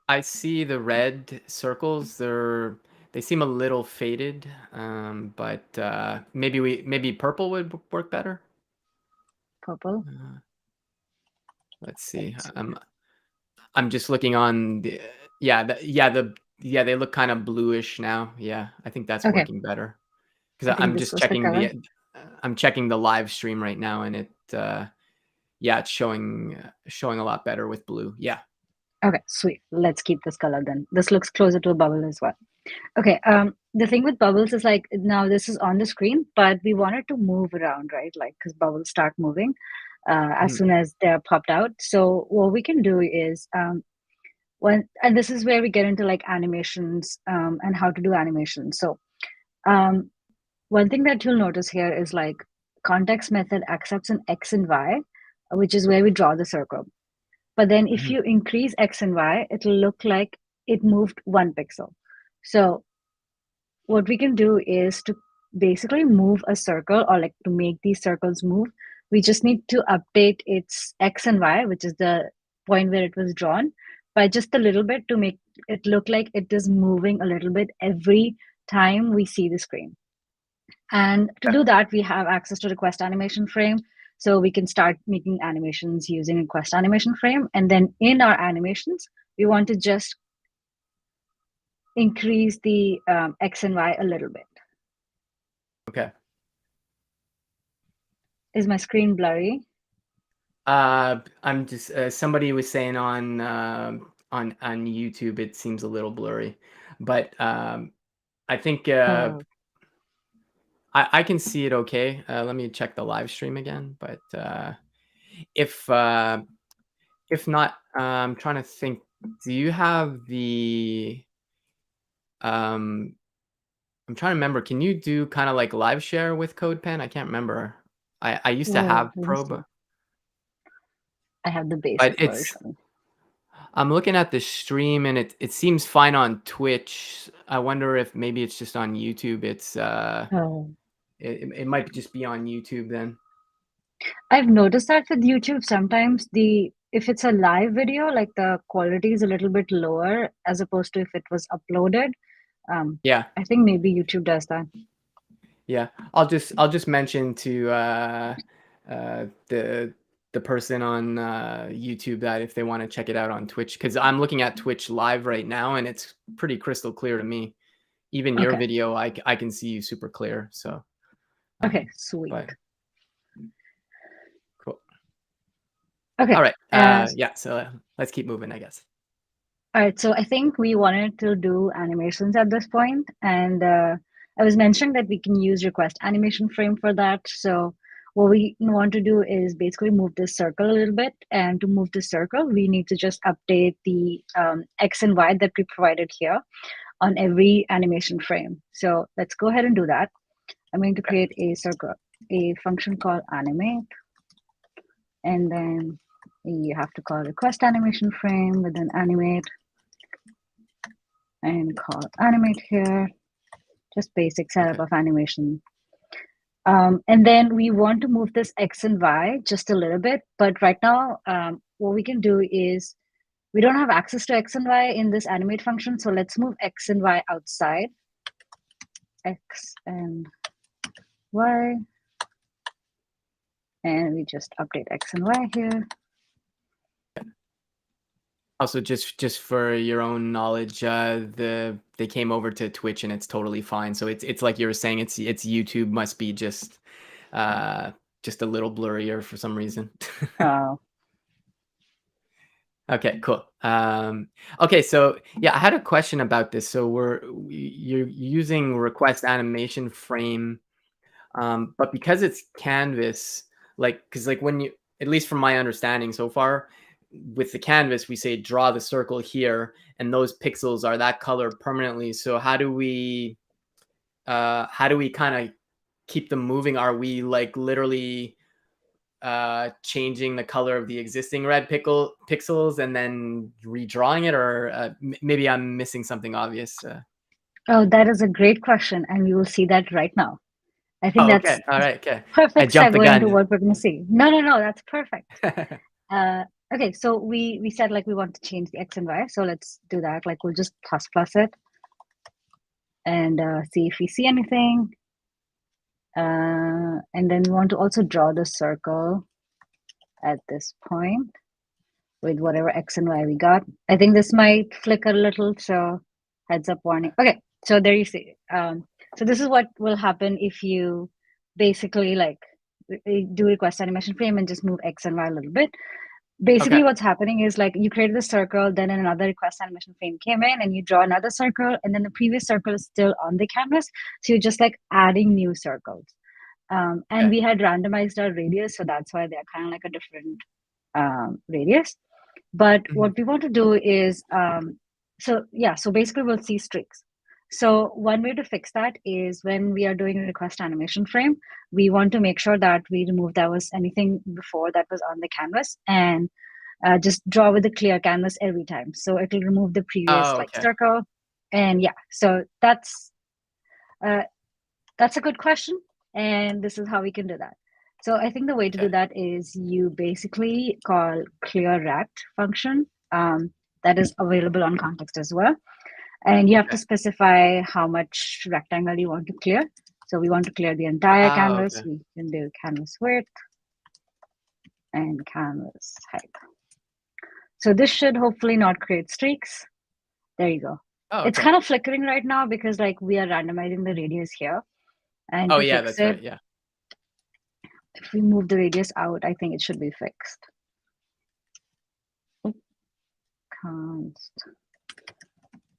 I see the red circles. They seem a little faded, but maybe purple would work better.
Purple.
Uh, let's see.
Let's see.
I'm just looking on the yeah, they look kind of bluish now. Yeah, I think that's
Okay,
working better
I
because
think this was the color.
I'm checking the live stream right now, and yeah, it's showing a lot better with blue. Yeah.
Okay, sweet. Let's keep this color then. This looks closer to a bubble as well. Okay, the thing with bubbles is like now this is on the screen, but we want it to move around, right? Like because bubbles start moving as
Mhm.
soon as they're popped out. So what we can do is and this is where we get into like animations and how to do animations. So um, one thing that you'll notice here is like context method accepts an X and Y, which is where we draw the circle. But then if
Mhm.
you increase X and Y, it'll look like it moved 1 pixel. So what we can do is to basically move a circle or like to make these circles move, we just need to update its X and Y, which is the point where it was drawn, by just a little bit to make it look like it is moving a little bit every time we see the screen. And to
Yeah.
do that, we have access to request animation frame. So we can start making animations using request animation frame. And then in our animations, we want to just increase the X and Y a little bit.
Okay.
Is my screen blurry?
I'm just somebody was saying on YouTube it seems a little blurry, but I think
Oh,
I can see it okay. Let me check the live stream again, but if uh, if not, I'm trying to think. Do you have the um? I'm trying to remember. Can you do kind of like live share with CodePen? I can't remember. I used to
whoa,
have
let me see.
Probe,
I have the
but
basic
it's
version.
I'm looking at the stream and it seems fine on Twitch. I wonder if maybe it's just on YouTube.
Oh,
It might just be on YouTube then.
I've noticed that with YouTube, sometimes the if it's a live video, like the quality is a little bit lower as opposed to if it was uploaded.
Yeah.
I think maybe YouTube does that.
Yeah. I'll just mention to the person on YouTube that if they want to check it out on Twitch, because I'm looking at Twitch live right now and it's pretty crystal clear to me. Even your
Okay.
video, I can see you super clear. So,
Okay,
but
sweet.
cool. All
Okay.
right. Yeah. So let's keep moving, I guess.
All right, so I think we wanted to do animations at this point, and I was mentioning that we can use request animation frame for that. So what we want to do is basically move this circle a little bit, and to move the circle, we need to just update the X and Y that we provided here on every animation frame. So let's go ahead and do that. I'm going to
Okay.
create a circle. a function called animate, and then you have to call request animation frame with an animate and call animate here, just basic setup
Okay.
of animation. And then we want to move this X and Y just a little bit, but right now, what we can do is we don't have access to X and Y in this animate function, so let's move X and Y outside. X and Y, and we just update X and Y here.
Also, just for your own knowledge, they came over to Twitch and it's totally fine. So it's like you were saying, it's YouTube must be just a little blurrier for some reason.
Oh,
Okay, cool. Okay, so yeah, I had a question about this. So you're using request animation frame, but because it's canvas, like, because like when you, at least from my understanding so far, with the canvas, we say draw the circle here, and those pixels are that color permanently. So how do we kind of keep them moving? Are we like literally changing the color of the existing red pixels and then redrawing it, or maybe I'm missing something obvious?
oh, that is a great question, and we will see that right now. I think
Oh,
that's
okay. All right. Okay. I
perfect
jumped the
segue into
gun.
what we're going to see. No, that's perfect. Okay, so we said like we want to change the X and Y, so let's do that. Like we'll just plus it and see if we see anything. And then we want to also draw the circle at this point with whatever X and Y we got. I think this might flicker a little, so heads up warning. Okay, so there you see. So this is what will happen if you basically like do request animation frame and just move X and Y a little bit. Basically,
Okay.
what's happening is like you created a circle, then another request animation frame came in, and you draw another circle, and then the previous circle is still on the canvas. So you're just like adding new circles. And
Okay.
we had randomized our radius, so that's why they're kind of like a different radius. But
Mhm.
what we want to do is, so basically we'll see streaks. So one way to fix that is when we are doing request animation frame, we want to make sure that we remove that was anything before that was on the canvas and just draw with a clear canvas every time. So it will remove the previous
Oh,
like
okay.
circle. And yeah, so uh, that's a good question. And this is how we can do that. So I think the way to do
Okay.
that is you basically call clear rect function that is available on context as well. And you have to
Okay.
specify how much rectangle you want to clear. So we want to clear the entire
Oh,
canvas.
okay.
We can do canvas width and canvas height. So this should hopefully not create streaks. There you go.
Oh,
It's
okay.
kind of flickering right now because like we are randomizing the radius here. And
Oh,
to
yeah,
fix
that's right.
it,
Yeah.
if we move the radius out, I think it should be fixed. Const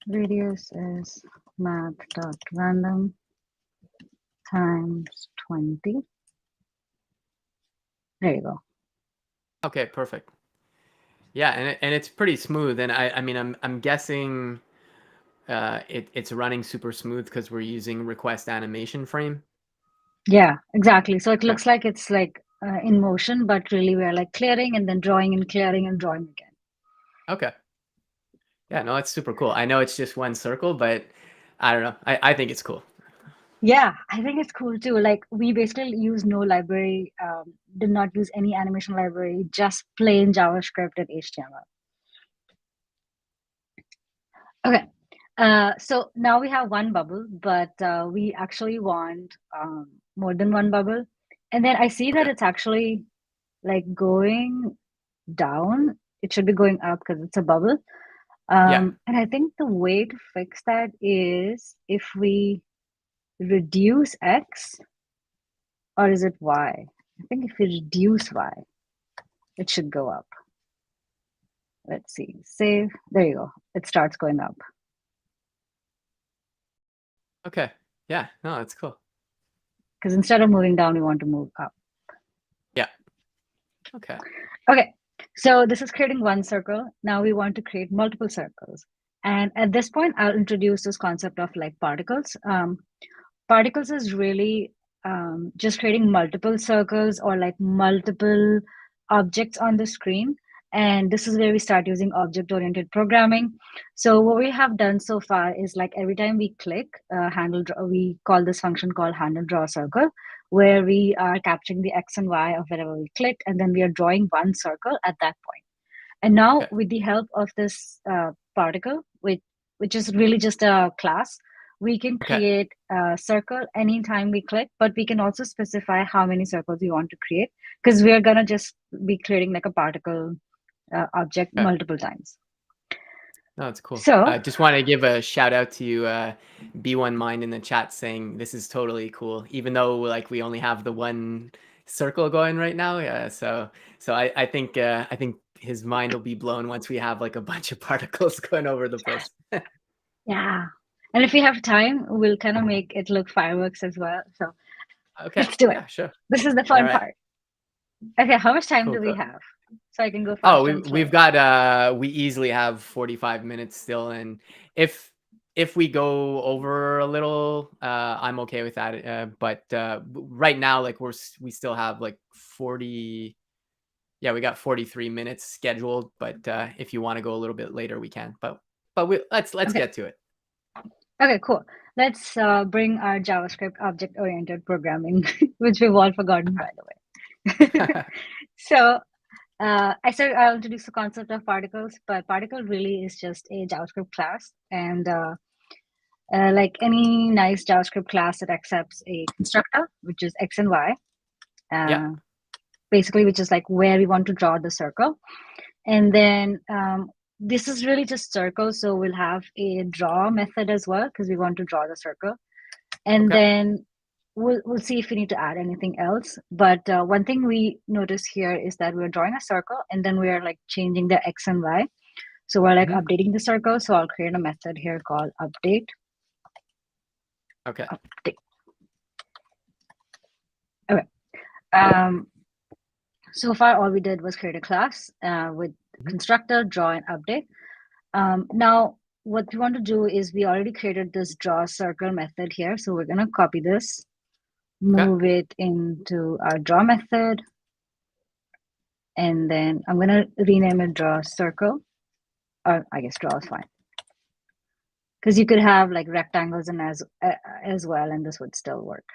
radius is math.random times 20. There you go.
Okay, perfect. Yeah, and it's pretty smooth, and I mean I'm guessing it's running super smooth because we're using request animation frame.
Yeah, exactly. So it
Yeah.
looks like it's like in motion, but really we're like clearing and then drawing and clearing and drawing again.
Okay. Yeah, no, it's super cool. I know it's just one circle, but I don't know. I think it's cool.
Yeah, I think it's cool too. Like we basically use no library, did not use any animation library, just plain JavaScript and HTML. Okay. So now we have one bubble, but we actually want more than one bubble. And then I see that
Okay.
it's actually like going down. It should be going up because it's a bubble.
Yeah.
And I think the way to fix that is if we reduce X, or is it Y? I think if we reduce Y, it should go up. Let's see. Save. There you go. It starts going up.
Okay. Yeah. No, that's cool.
Because instead of moving down, we want to move up.
Yeah. Okay.
Okay, so this is creating one circle. Now we want to create multiple circles. And at this point, I'll introduce this concept of like particles. Particles is really just creating multiple circles or like multiple objects on the screen. And this is where we start using object-oriented programming. So what we have done so far is like every time we click handle draw, we call this function called handle draw circle, where we are capturing the x and y of wherever we clicked, and then we are drawing one circle at that point. And now,
Okay.
with the help of this particle, which is really just a class, we can
Okay.
create a circle anytime we click, but we can also specify how many circles we want to create because we are going to just be creating like a particle object
Okay.
multiple times.
No, it's cool.
So,
I just want to give a shout out to B1 Mind in the chat saying this is totally cool, even though like we only have the one circle going right now. Yeah, so I think his mind will be blown once we have like a bunch of particles going over the place.
yeah. And if we have time, we'll kind of make it look fireworks as well. So
Okay,
let's do it.
yeah, sure.
This is the
All
fun
right,
part. Okay, how much time
cool,
do we
cool.
have? So I can go
Oh,
faster and
we've
slower.
got we easily have 45 minutes still, and if if we go over a little, I'm okay with that. But right now, like we still have like 40. Yeah, we got 43 minutes scheduled. But if you want to go a little bit later, we can. But let's
Okay.
get to it.
Okay, cool. Let's bring our JavaScript object-oriented programming, which we've all forgotten, by the way. So I'll introduce the concept of particles, but particle really is just a JavaScript class. And like any nice JavaScript class, it accepts a constructor, which is X and Y,
Yeah.
uh, basically, which is like where we want to draw the circle. And then this is really just circles. So we'll have a draw method as well because we want to draw the circle. And
Okay.
then we'll see if we need to add anything else. But one thing we notice here is that we're drawing a circle and then we're like changing the X and Y. So we're like
Hmm.
updating the circle. So I'll create a method here called update.
Okay.
Update. Okay. Um, so far, all we did was create a class with
Mhm.
constructor, draw, and update. Now, what we want to do is we already created this draw circle method here. So we're going to copy this,
Okay.
move it into our draw method. And then I'm going to rename it draw circle. Or I guess draw is fine. Because you could have like rectangles and as well, and this would still work.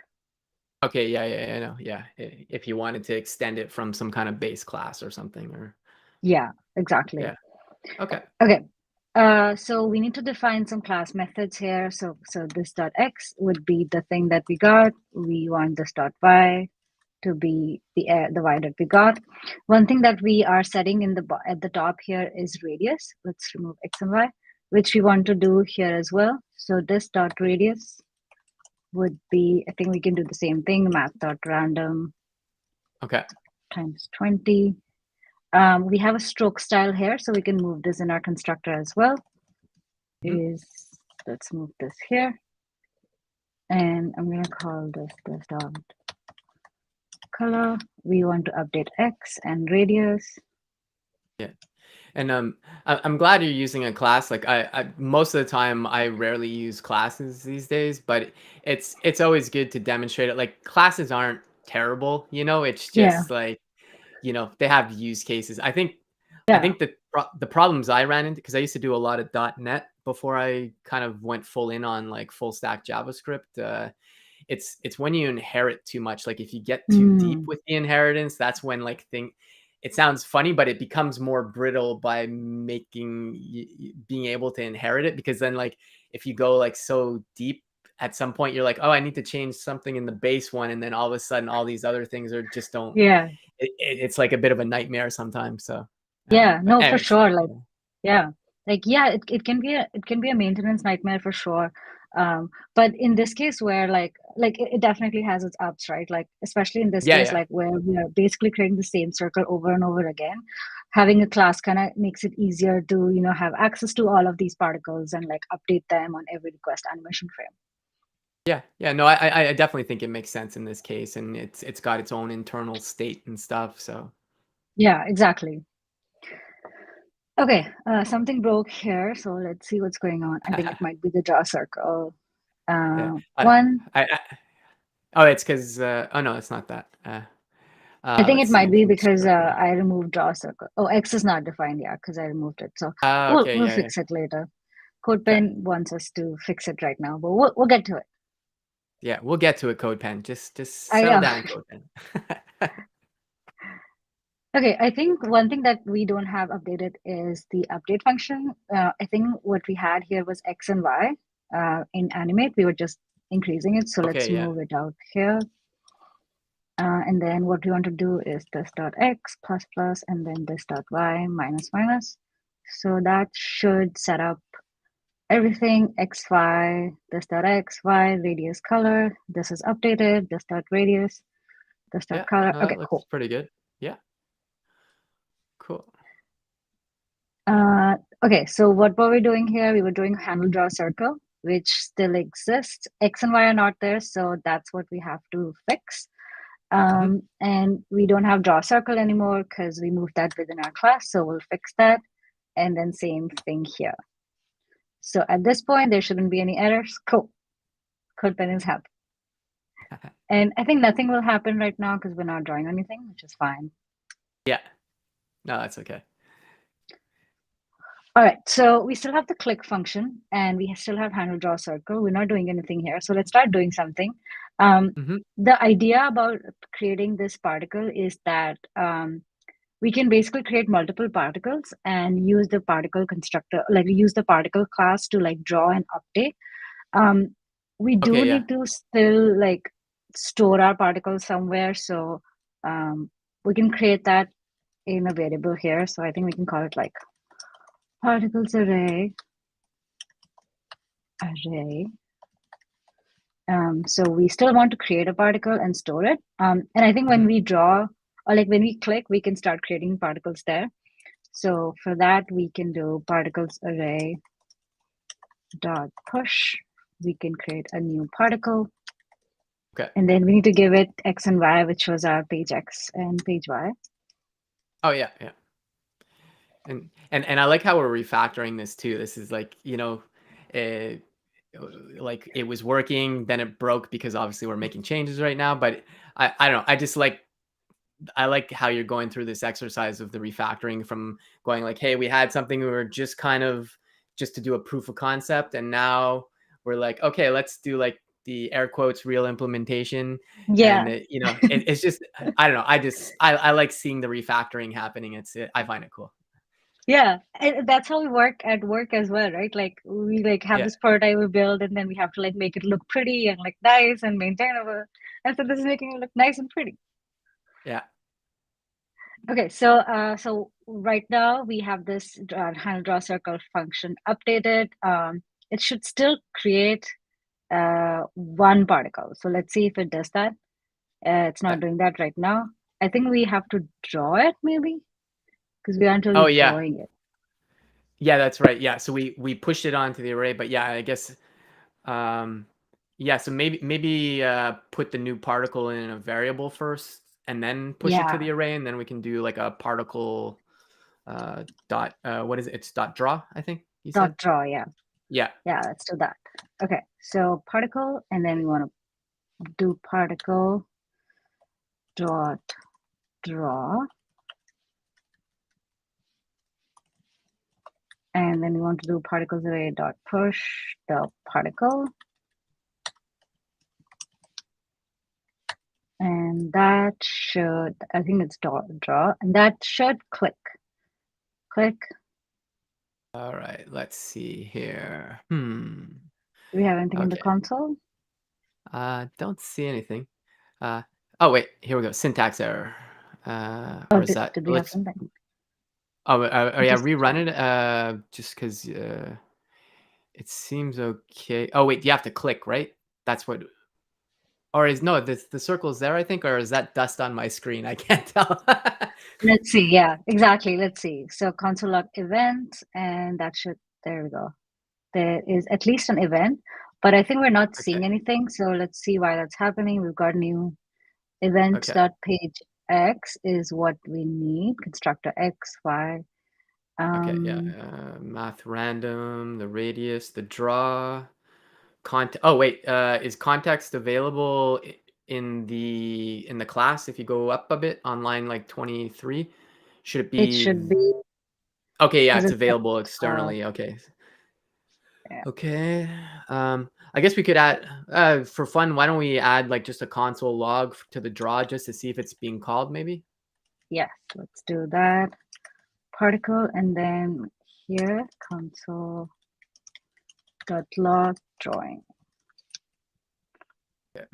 Okay. Yeah. Yeah. I know. Yeah. If you wanted to extend it from some kind of base class or something, or
Yeah, exactly.
yeah. Okay.
Okay. So we need to define some class methods here. So this dot x would be the thing that we got. We want this dot y to be the y that we got. One thing that we are setting in at the top here is radius. Let's remove x and y, which we want to do here as well. So this dot radius would be, I think we can do the same thing, math dot random
Okay.
times 20. We have a stroke style here, so we can move this in our constructor as well.
Mhm.
Let's move this here. And I'm going to call this dot color. We want to update X and radius.
Yeah. And I'm glad you're using a class. Like I most of the time I rarely use classes these days, but it's always good to demonstrate it. Like classes aren't terrible, you know. It's
Yeah,
just like they have use cases. I
yeah.
think the problems I ran into because I used to do a lot of .NET before I kind of went full in on like full stack JavaScript. It's when you inherit too much. Like if you get too deep
Mm,
with the inheritance, that's when it sounds funny, but it becomes more brittle by being able to inherit it. Because then like if you go like so deep at some point, you're like, oh, I need to change something in the base one, and then all of a sudden all these other things are just don't.
yeah,
It's like a bit of a nightmare sometimes. So,
yeah.
but
No, for
anyways,
sure. Like,
yeah,
yeah, like yeah, it can be a maintenance nightmare for sure. But in this case where it definitely has its ups, right? Like especially in this
yeah,
case,
yeah.
like where we are basically creating the same circle over and over again, having a class kind of makes it easier to, have access to all of these particles and like update them on every request animation frame.
Yeah, yeah, no, I definitely think it makes sense in this case, and it's got its own internal state and stuff. So
Yeah, exactly. Okay, something broke here, so let's see what's going on. I think it might be the draw circle.
yeah,
One,
I Oh, it's because, oh no, it's not that.
I think
Let's
it
see,
might
we
be
can
because
circle.
I removed draw circle. Oh, X is not defined, yeah, because I removed it. So
Okay,
we'll
yeah, yeah.
fix it later.
Okay.
CodePen wants us to fix it right now, but we'll get to it.
Yeah, we'll get to it, CodePen. Just
I
settle
know.
down, CodePen.
Okay, I think one thing that we don't have updated is the update function. I think what we had here was X and Y. In Animate, we were just increasing it. So let's
Okay, yeah.
move it out here. And then what we want to do is this dot X plus plus, and then this dot Y minus minus. So that should set up everything X, Y, this dot X, Y, radius color. This is updated, this dot radius, this dot
Yeah,
color.
no,
Okay,
that looks
cool.
pretty good. Yeah, cool.
Uh, okay, so what were we doing here? We were doing handle draw circle, which still exists. X and Y are not there, so that's what we have to fix.
Mhm.
And we don't have draw circle anymore because we moved that within our class, so we'll fix that. And then same thing here. So at this point, there shouldn't be any errors. Cool. CodePen is happy. And I think nothing will happen right now because we're not drawing anything, which is fine.
Yeah. No, that's okay.
All right, so we still have the click function and we still have handle draw circle. We're not doing anything here. So let's start doing something.
Mhm.
The idea about creating this particle is that we can basically create multiple particles and use the particle constructor, like use the particle class to like draw and update. Um, we do
Okay, yeah.
need to still like store our particles somewhere. So we can create that in a variable here. So I think we can call it like particles array. So we still want to create a particle and store it. And I think when
Mhm.
we draw or like when we click, we can start creating particles there. So for that, we can do particles array dot push. We can create a new particle.
Okay.
And then we need to give it X and Y, which was our page X and page Y.
Oh, yeah, yeah. And I like how we're refactoring this too. This is like, eh, like it was working, then it broke because obviously we're making changes right now. But I don't know. I like how you're going through this exercise of the refactoring from going like, hey, we had something we were just kind of just to do a proof of concept, and now we're like, okay, let's do like the air quotes real implementation, and
Yeah.
it's just I don't know. I like seeing the refactoring happening. I find it cool.
Yeah, and that's how we work at work as well, right? Like we like have
Yeah,
this prototype we build, and then we have to like make it look pretty and like nice and maintainable. And so this is making it look nice and pretty.
yeah.
Okay, so right now we have this handle draw circle function updated. It should still create one particle. So let's see if it does that. It's
Yeah.
not doing that right now. I think we have to draw it maybe because we aren't
Oh
really
yeah,
drawing it.
yeah. That's right. Yeah. So we pushed it onto the array, but yeah, I guess yeah. So maybe put the new particle in a variable first, and then push it to
Yeah,
the array, and then we can do like a particle dot what is it? It's dot draw, I think you said.
dot draw. Yeah.
Yeah.
Yeah, let's do that. Okay, so particle, and then we want to do particle dot draw, and then we want to do particles array dot push the particle, and that should, I think it's dot draw, and that should click. Click.
All right. Let's see here.
Do we have anything in the
Okay.
console?
Don't see anything. Uh, oh wait, here we go. Syntax error.
Oh,
Or is that?
did we have
Let's.
something?
Oh yeah,
Just
rerun it. Just because it seems okay. Oh wait, you have to click, right? That's what. Or is no, the circle's there, I think, or is that dust on my screen? I can't tell.
let's see. Yeah, exactly. Let's see. So console log event, and that should, there we go. There is at least an event, but I think we're not
Okay.
seeing anything. So let's see why that's happening. We've got new event
Okay.
dot page X is what we need. Constructor X, Y.
Okay. Yeah.
Um,
Math random, the radius, the draw, context. Oh wait, is context available? in the class, if you go up a bit on line like 23, should it
It
be
should be
okay, yeah,
because
it's
it's at
available
the top.
externally. Okay.
Yeah.
Okay. I guess we could add for fun, why don't we add like just a console log to the draw just to see if it's being called maybe?
Yes, let's do that. Particle, and then here console dot log drawing.
Yeah.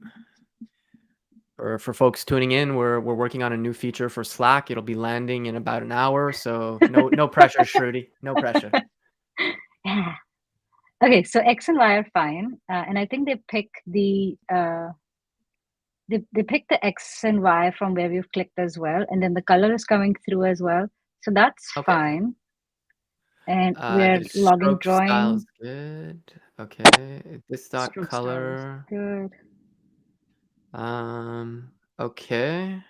For folks tuning in, we're working on a new feature for Slack. It'll be landing in about an hour, so no pressure, Shruti. No pressure.
Yeah. Okay, so X and Y are fine, and I think they pick the X and Y from where we've clicked as well, and then the color is coming through as well. So that's
Okay.
fine. And we're
The
logging
stroke style is
drawing.
good. Okay. This dot
Stroke style is
color.
good.
Okay.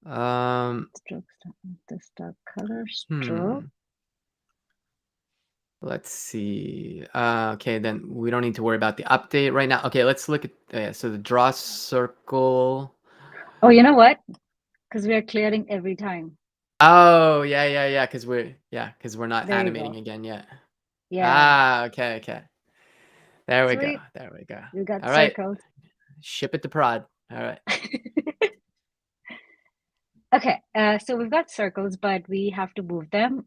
Um,
Stroke style, this dot color stroke.
hmm. Let's see. Okay, then we don't need to worry about the update right now. Okay, let's look at so the draw circle.
Oh, you know what? Because we are clearing every time.
Oh, yeah, because we're not
There you
animating
go.
again yet.
Yeah.
Ah, okay. There we go.
Sweet.
There we go.
You got
All right.
circles.
Ship it to prod. All right.
Okay, so we've got circles, but we have to move them.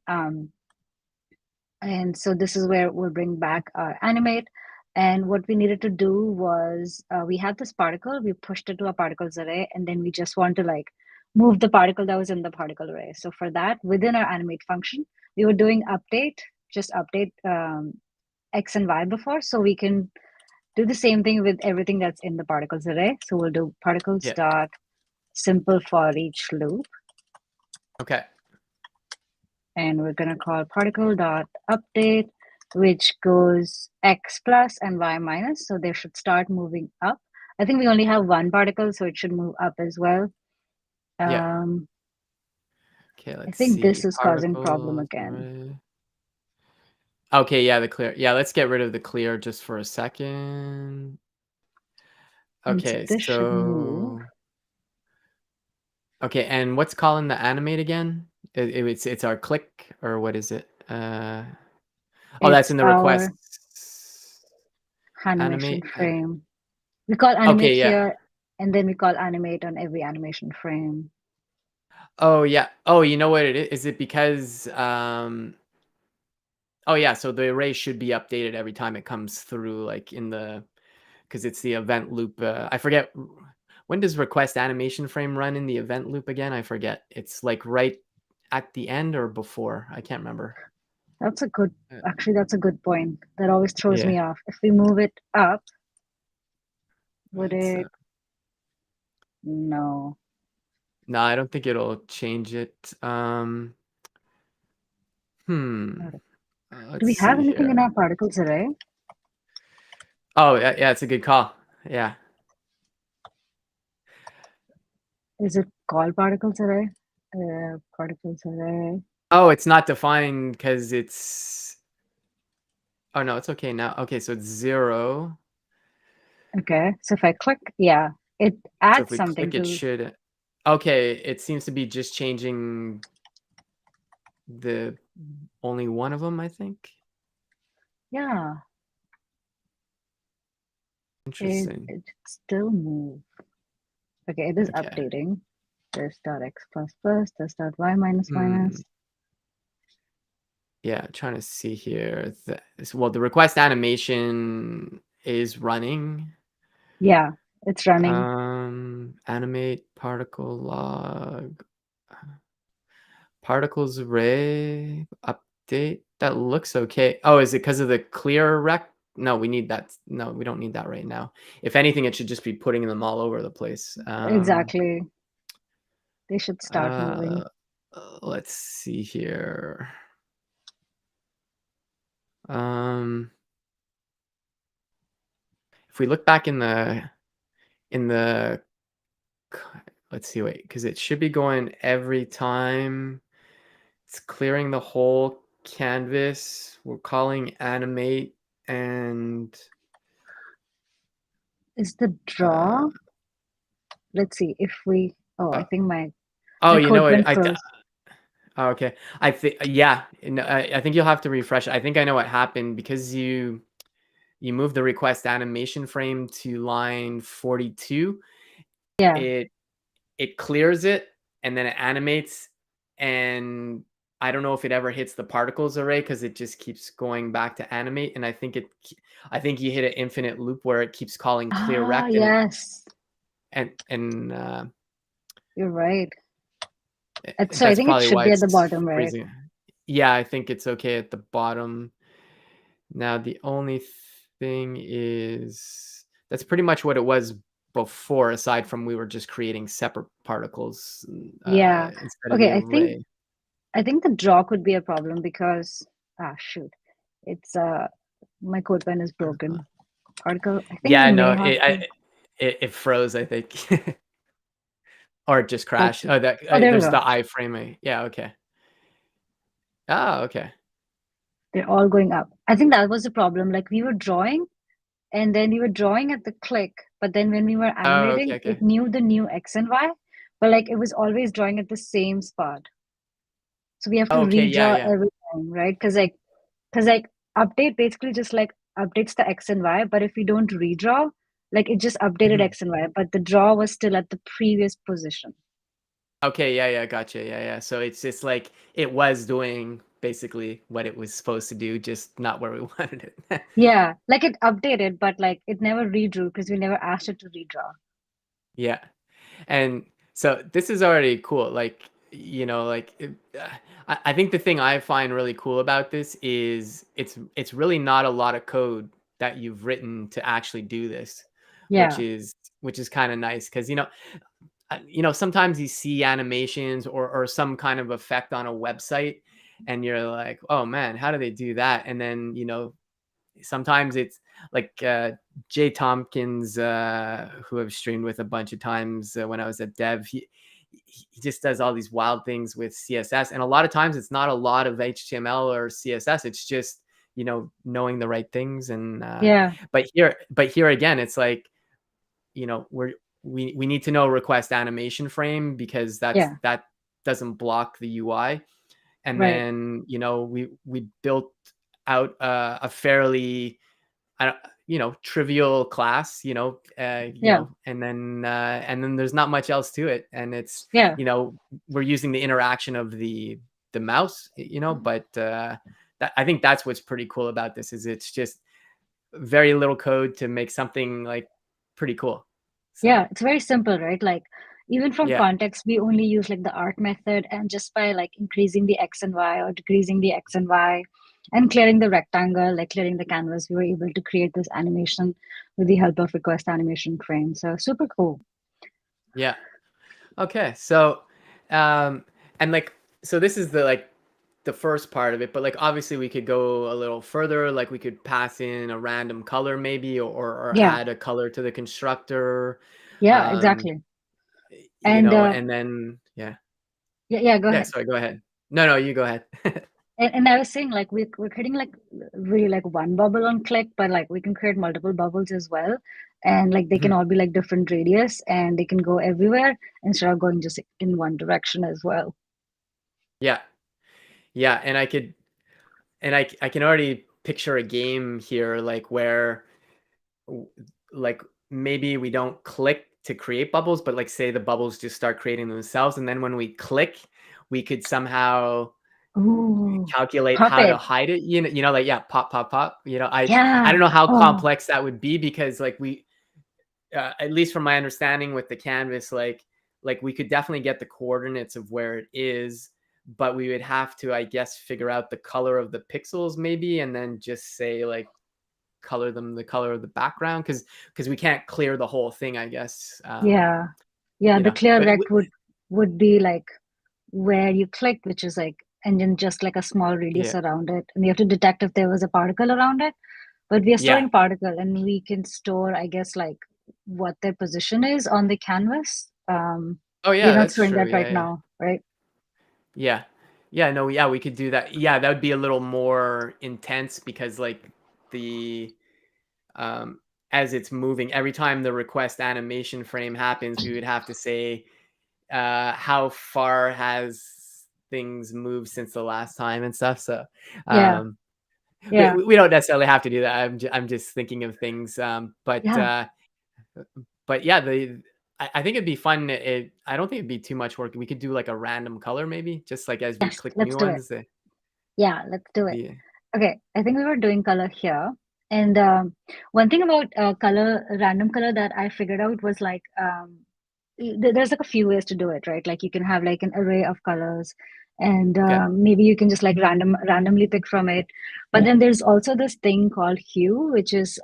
And so this is where we'll bring back our animate. And what we needed to do was we had this particle, we pushed it to a particles array, and then we just want to like move the particle that was in the particle array. So for that, within our animate function, we were doing update, just update X and Y before, so we can do the same thing with everything that's in the particles array. So we'll do particles
Yeah.
dot simple for each loop.
Okay.
And we're going to call particle dot update, which goes x plus and y minus. So they should start moving up. I think we only have one particle, so it should move up as well.
Yeah.
Um,
Okay,
I
let's
think this
see.
is causing problem
Particles
again.
array. Okay, yeah, the clear. Yeah, let's get rid of the clear just for a second.
And so
Okay,
this should move.
okay, and what's calling the animate again? It's our click or what is it? Oh, that's
It's
in the request.
our animation
Animate.
frame. We call animate
Okay, yeah.
here, and then we call animate on every animation frame.
Oh, yeah. Oh, you know what it is? Is it because oh yeah, so the array should be updated every time it comes through, like in the because it's the event loop. I forget when does request animation frame run in the event loop again? I forget. It's like right at the end or before. I can't remember.
That's a good,
Uh,
actually, that's a good point. That always throws
Yeah.
me off. If we move it up, would
Right. So
it? No.
no, I don't think it'll change it. Hmm.
Do
Let's
we have
see
anything in
here.
our particles array?
Oh, yeah, it's a good call. Yeah.
Is it called particles array? Particles array.
Oh, it's not defined because it's. Oh no, it's okay now. Okay, so it's 0.
Okay, so if I click, yeah, it
So if
adds
we
something
click, it
to,
should. Okay, it seems to be just changing the only one of them, I think.
yeah,
Interesting.
it still move. Okay, it is
Okay.
updating. This dot x plus plus, this dot y minus
Hmm.
minus.
Yeah, trying to see here. Well, the request animation is running.
Yeah, it's running.
Animate particle log. Particles array update. That looks okay. Oh, is it because of the clear rec? No, we need that. No, we don't need that right now. If anything, it should just be putting them all over the place.
Exactly. They should start
Uh,
moving.
let's see here. Um, if we look back in the let's see, wait, because it should be going every time it's clearing the whole canvas. We're calling animate and
Is the
uh,
draw? let's see if we. Oh, I
Uh,
think my
oh,
my
you know
code
what?
went froze.
Oh, okay. I think yeah. No, I think you'll have to refresh. I think I know what happened because you move the request animation frame to line 42.
Yeah.
It it clears it and then it animates, and I don't know if it ever hits the particles array because it just keeps going back to animate. And I think you hit an infinite loop where it keeps calling clear
Ah,
rect, and
yes, you're right. So I
that's
think it
probably
should
why
be at
it's
the bottom, right?
freezing. Yeah, I think it's okay at the bottom. Now the only thing is that's pretty much what it was before, aside from we were just creating separate particles
Yeah.
instead of
Okay,
the array.
I think the draw could be a problem because shoot, it's my code pen is broken. Particle. I think we
Yeah,
may
no,
have to.
it froze, I think, or it just crashed.
Okay.
Oh, that
Oh, there we
there's
go.
the iframe. Yeah, okay. Oh, okay.
They're all going up. I think that was the problem. Like we were drawing, and then we were drawing at the click, but then when we were
Oh, okay,
animating, it
okay.
knew the new X and Y, but like it was always drawing at the same spot. So we have to
Okay, yeah,
redraw
yeah.
every time, right? Because update basically just like updates the X and Y, but if we don't redraw, like it just updated
Mhm.
X and Y, but the draw was still at the previous position.
Okay, yeah, yeah, gotcha. Yeah, yeah. So it's just like it was doing basically what it was supposed to do, just not where we wanted it.
Yeah, like it updated, but like it never redrew because we never asked it to redraw.
Yeah. And so this is already cool. Like, I think the thing I find really cool about this is it's really not a lot of code that you've written to actually do this, which
Yeah,
is which is kind of nice because sometimes you see animations or some kind of effect on a website, and you're like, oh man, how do they do that? And then sometimes it's like Jay Tompkins, who I've streamed with a bunch of times when I was at Dev. He just does all these wild things with CSS, and a lot of times it's not a lot of HTML or CSS. It's just knowing the right things. And
yeah,
but here again, it's like we need to know request animation frame because
yeah,
that doesn't block the UI. And
right.
then we built out a fairly I don't, trivial class,
Yeah,
and then there's not much else to it, and it's
yeah,
we're using the interaction of the mouse, but I think that's what's pretty cool about this is it's just very little code to make something like pretty cool. So
yeah. It's very simple, right? Like even from
yeah.
context, we only use like the art method, and just by like increasing the X and Y or decreasing the X and Y and clearing the rectangle, like clearing the canvas, we were able to create this animation with the help of request animation frame. So super cool.
Yeah. Okay. So, um, and like, so this is the first part of it, but like obviously we could go a little further. Like we could pass in a random color maybe, or
Yeah,
add a color to the constructor.
yeah,
Um,
exactly. And
and then yeah,
yeah, yeah, go
yeah.
ahead.
Sorry, go ahead. No, no, you go ahead.
And I was saying like we're creating like really like one bubble on click, but like we can create multiple bubbles as well. And like they can
Mhm.
all be like different radius and they can go everywhere instead of going just in one direction as well.
Yeah, yeah, and I can already picture a game here, like where w- like maybe we don't click to create bubbles, but like say the bubbles just start creating themselves, and then when we click, we could somehow
Ooh,
calculate
pop
how to
it.
hide it. Like yeah, pop, pop, pop. I
Yeah.
don't know how
Oh,
complex that would be because like at least from my understanding with the canvas, like we could definitely get the coordinates of where it is, but we would have to, I guess, figure out the color of the pixels maybe, and then just say like color them the color of the background because we can't clear the whole thing, I guess.
yeah. Yeah, the clear
But
rect would be like where you clicked, which is like, and then just like a small radius
yeah,
around it. And you have to detect if there was a particle around it. But we are
yeah.
storing particle and we can store, I guess, like what their position is on the canvas.
Oh
We're
yeah,
not
that's
storing
true.
that right
Yeah, yeah,
now, right?
yeah, yeah. No, yeah, we could do that. Yeah, that would be a little more intense because like the um as it's moving, every time the request animation frame happens, we would have to say, how far has things moved since the last time and stuff. So,
Yeah,
um, we,
yeah,
we don't necessarily have to do that. I'm just thinking of things.
yeah.
But yeah, I think it'd be fun. I don't think it'd be too much work. We could do like a random color, maybe just like as we
Yes,
click
let's
new
do it.
ones.
Yeah, let's do it.
The
Okay, I think we were doing color here. And one thing about color, random color that I figured out was like there's like a few ways to do it, right? Like you can have like an array of colors, and
Okay.
maybe you can just like randomly pick from it. But then there's also this thing called hue, which is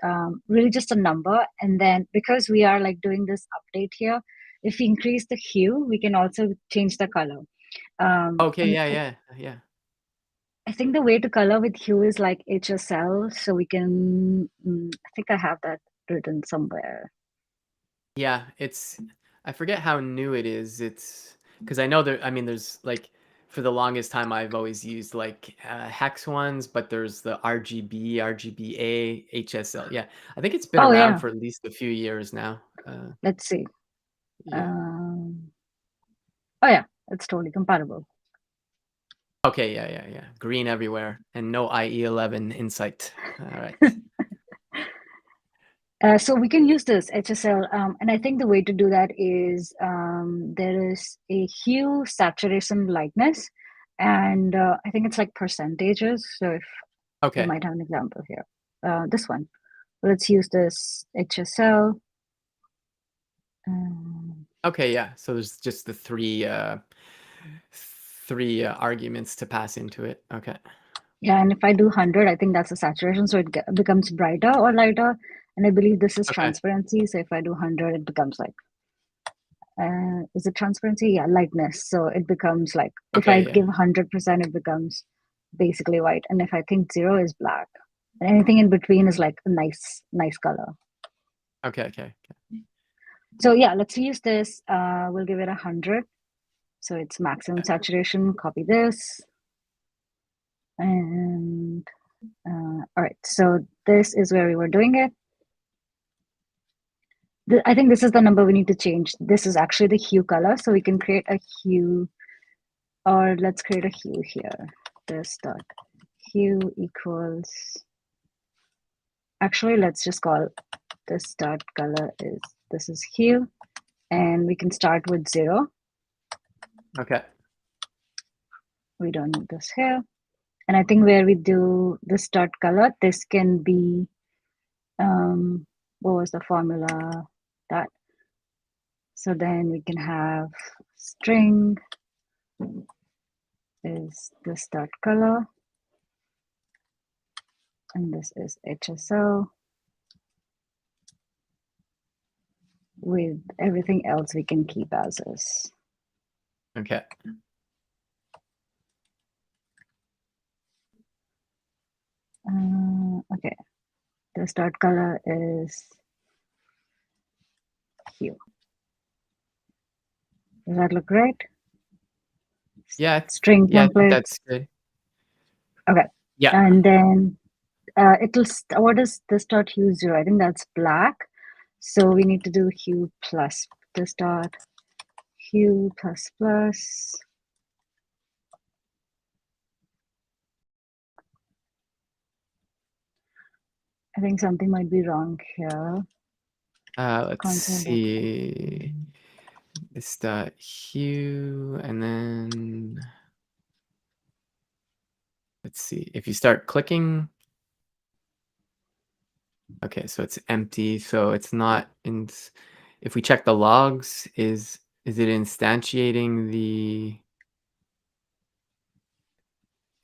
really just a number. And then because we are like doing this update here, if we increase the hue, we can also change the color.
Okay.
And
Yeah. Yeah. Yeah.
I think the way to color with hue is like HSL, so we can. I think I have that written somewhere.
Yeah. I forget how new it is. It's because I know there. I mean, there's like for the longest time I've always used like hex ones, but there's the RGB, RGBA, HSL. Yeah, I think it's been
Oh
around
yeah,
for at least a few years now.
let's see.
Yeah.
Um, oh yeah, it's totally compatible.
Okay. Yeah. Yeah. Yeah. Green everywhere and no IE11 in sight. All right.
So we can use this HSL, and I think the way to do that is there is a hue, saturation, lightness, and I think it's like percentages. So if we
Okay.
might have an example here, this one. Let's use this HSL. Um,
Okay. Yeah. So there's just the three arguments to pass into it. Okay.
Yeah, and if I do 100, I think that's the saturation, so it becomes brighter or lighter. And I believe this is
Okay.
transparency. So if I do 100, it becomes like, is it transparency? Yeah, lightness. So it becomes like, if I
Okay.
give
Yeah.
100%, it becomes basically white. And if I think zero is black. And anything in between is like a nice color.
Okay. Okay.
So yeah, let's use this. We'll give it 100. So it's maximum saturation. Copy this. And all right, so this is where we were doing it. I think this is the number we need to change. This is actually the hue color. So we can create a hue, or let's create a hue here. This dot hue equals, actually, let's just call this dot color this is hue. And we can start with 0.
Okay.
We don't need this here. And I think where we do this dot color, this can be, what was the formula? That. So then we can have string is this dot color, and this is HSL. With everything else, we can keep as is.
Okay.
Okay, this dot color is hue. Does that look right?
Yeah.
String
Yeah. I think
template.
that's good.
Okay,
Yeah.
and then what is this dot hue 0? I think that's black. So we need to do hue plus this dot hue plus plus. I think something might be wrong here.
Let's see. This dot hue, and then let's see. If you start clicking, okay, so it's empty. So it's not in. If we check the logs, is it instantiating the?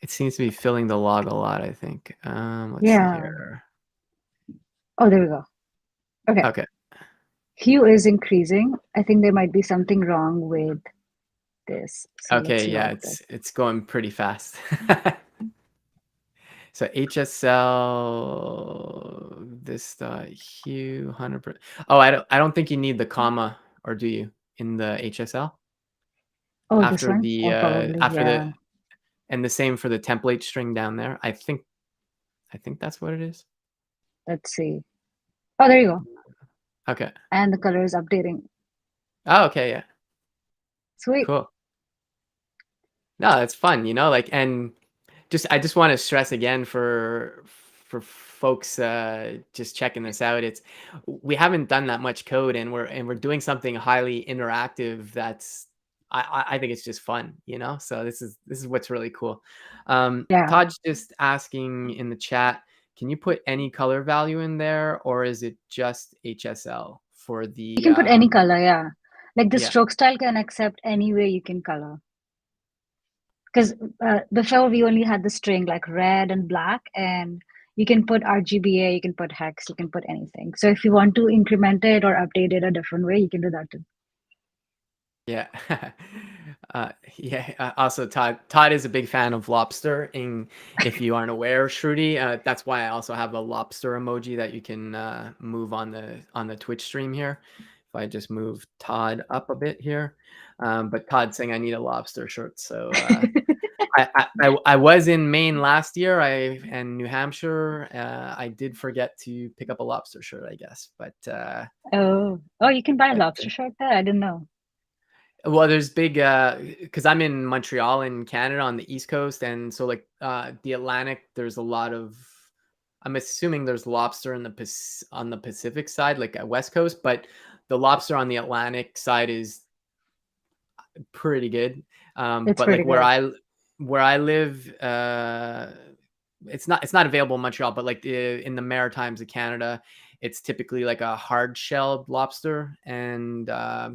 It seems to be filling the log a lot, I think. Let's see
Yeah.
here.
Oh, there we go. Okay.
Okay.
Hue is increasing. I think there might be something wrong with this. So let's
Okay, yeah,
log this.
it's going pretty fast. So HSL this hue 100%. Oh, I don't think you need the comma, or do you, in the HSL?
Oh, this
After
one?
the
Oh, probably.
after
Yeah.
the and the same for the template string down there. I think that's what it is.
Let's see. Oh, there you go.
Okay.
And the color is updating.
Oh, okay, yeah.
Sweet.
Cool. No, it's fun, like, and I just want to stress again for folks just checking this out. We haven't done that much code, and we're doing something highly interactive. I think it's just fun, So this is what's really cool.
Yeah.
Todd's just asking in the chat, can you put any color value in there, or is it just HSL for
You
the
can put any color, yeah. Like the
yeah.
stroke style can accept any way you can color. Because before we only had the string like red and black, and you can put RGBA, you can put hex, you can put anything. So if you want to increment it or update it a different way, you can do that too.
Yeah. Yeah. Also, Todd is a big fan of lobster. And if you aren't aware, Shruti, that's why I also have a lobster emoji that you can move on the Twitch stream here. If I just move Todd up a bit here, but Todd's saying I need a lobster shirt. So I was in Maine last year. And New Hampshire. I did forget to pick up a lobster shirt, I guess,
Oh, you can buy a
but
lobster shirt there? I didn't know.
well, there's big because I'm in Montreal in Canada on the East Coast, and so like the Atlantic, there's a lot of. I'm assuming there's lobster on the Pacific side, like West Coast, but the lobster on the Atlantic side is pretty good.
It's
But
pretty
like
good.
where I live, it's not available in Montreal, but like in the Maritimes of Canada, it's typically like a hard shelled lobster, and uh,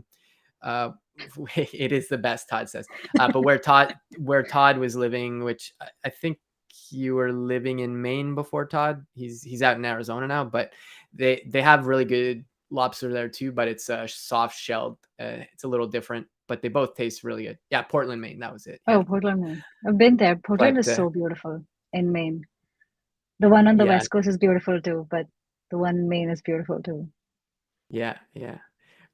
it is the best, Todd says. But where Todd was living, which I think you were living in Maine before, Todd. He's out in Arizona now, but they have really good lobster there too. But it's soft shelled. It's a little different, but they both taste really good. Yeah, Portland, Maine. That was it. Yeah,
Oh, Portland, Maine. I've been there. Portland
but
is so beautiful in Maine. The one on the
yeah,
West Coast is beautiful too, but the one in Maine is beautiful too.
yeah.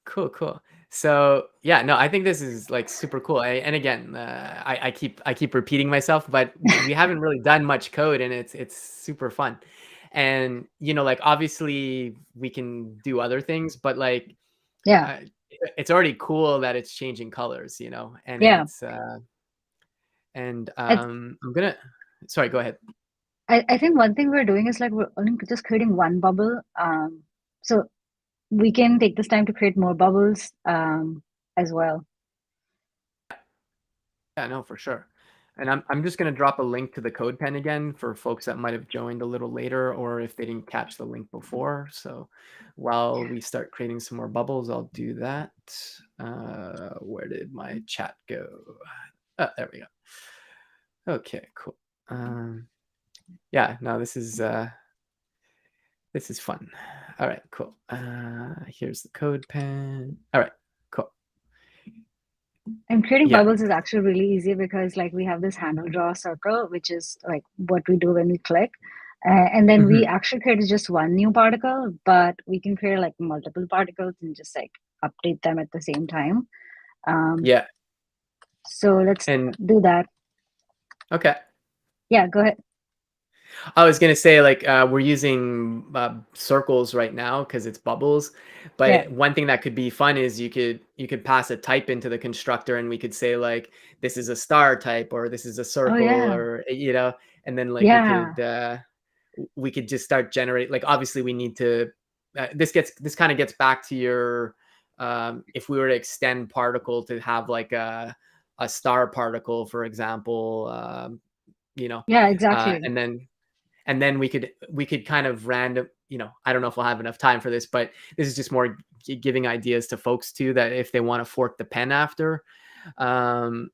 Cool, cool. So yeah, no, I think this is like super cool. And again, I keep repeating myself, but we haven't really done much code, and it's super fun. And like obviously we can do other things, but like
Yeah,
uh, it's already cool that it's changing colors, and
yeah. It's,
I'm gonna. Sorry, go ahead.
I think one thing we're doing is like we're only just creating one bubble. So we can take this time to create more bubbles as well.
Yeah, no, for sure. And I'm just gonna drop a link to the code pen again for folks that might have joined a little later or if they didn't catch the link before. So while we start creating some more bubbles, I'll do that. Where did my chat go? Oh, there we go. Okay, cool. Yeah, no, this is fun. All right, cool. Here's the code pen. All right, cool.
And creating
Yeah.
bubbles is actually really easy because like we have this handle draw circle, which is like what we do when we click. And then we
Mhm.
actually created just one new particle, but we can create like multiple particles and just like update them at the same time. Um,
Yeah.
so let's
And
do that.
okay.
Yeah, go ahead.
I was gonna say like we're using circles right now because it's bubbles,
Yeah.
but one thing that could be fun is you could pass a type into the constructor and we could say like this is a star type or this is a
Oh
circle
yeah.
or and then like
Yeah.
we could just start generate like obviously we need to this kind of gets back to your if we were to extend particle to have like a star particle for example you know
Yeah, exactly.
and then we could kind of random I don't know if we'll have enough time for this, but this is just more giving ideas to folks too that if they want to fork the pen after um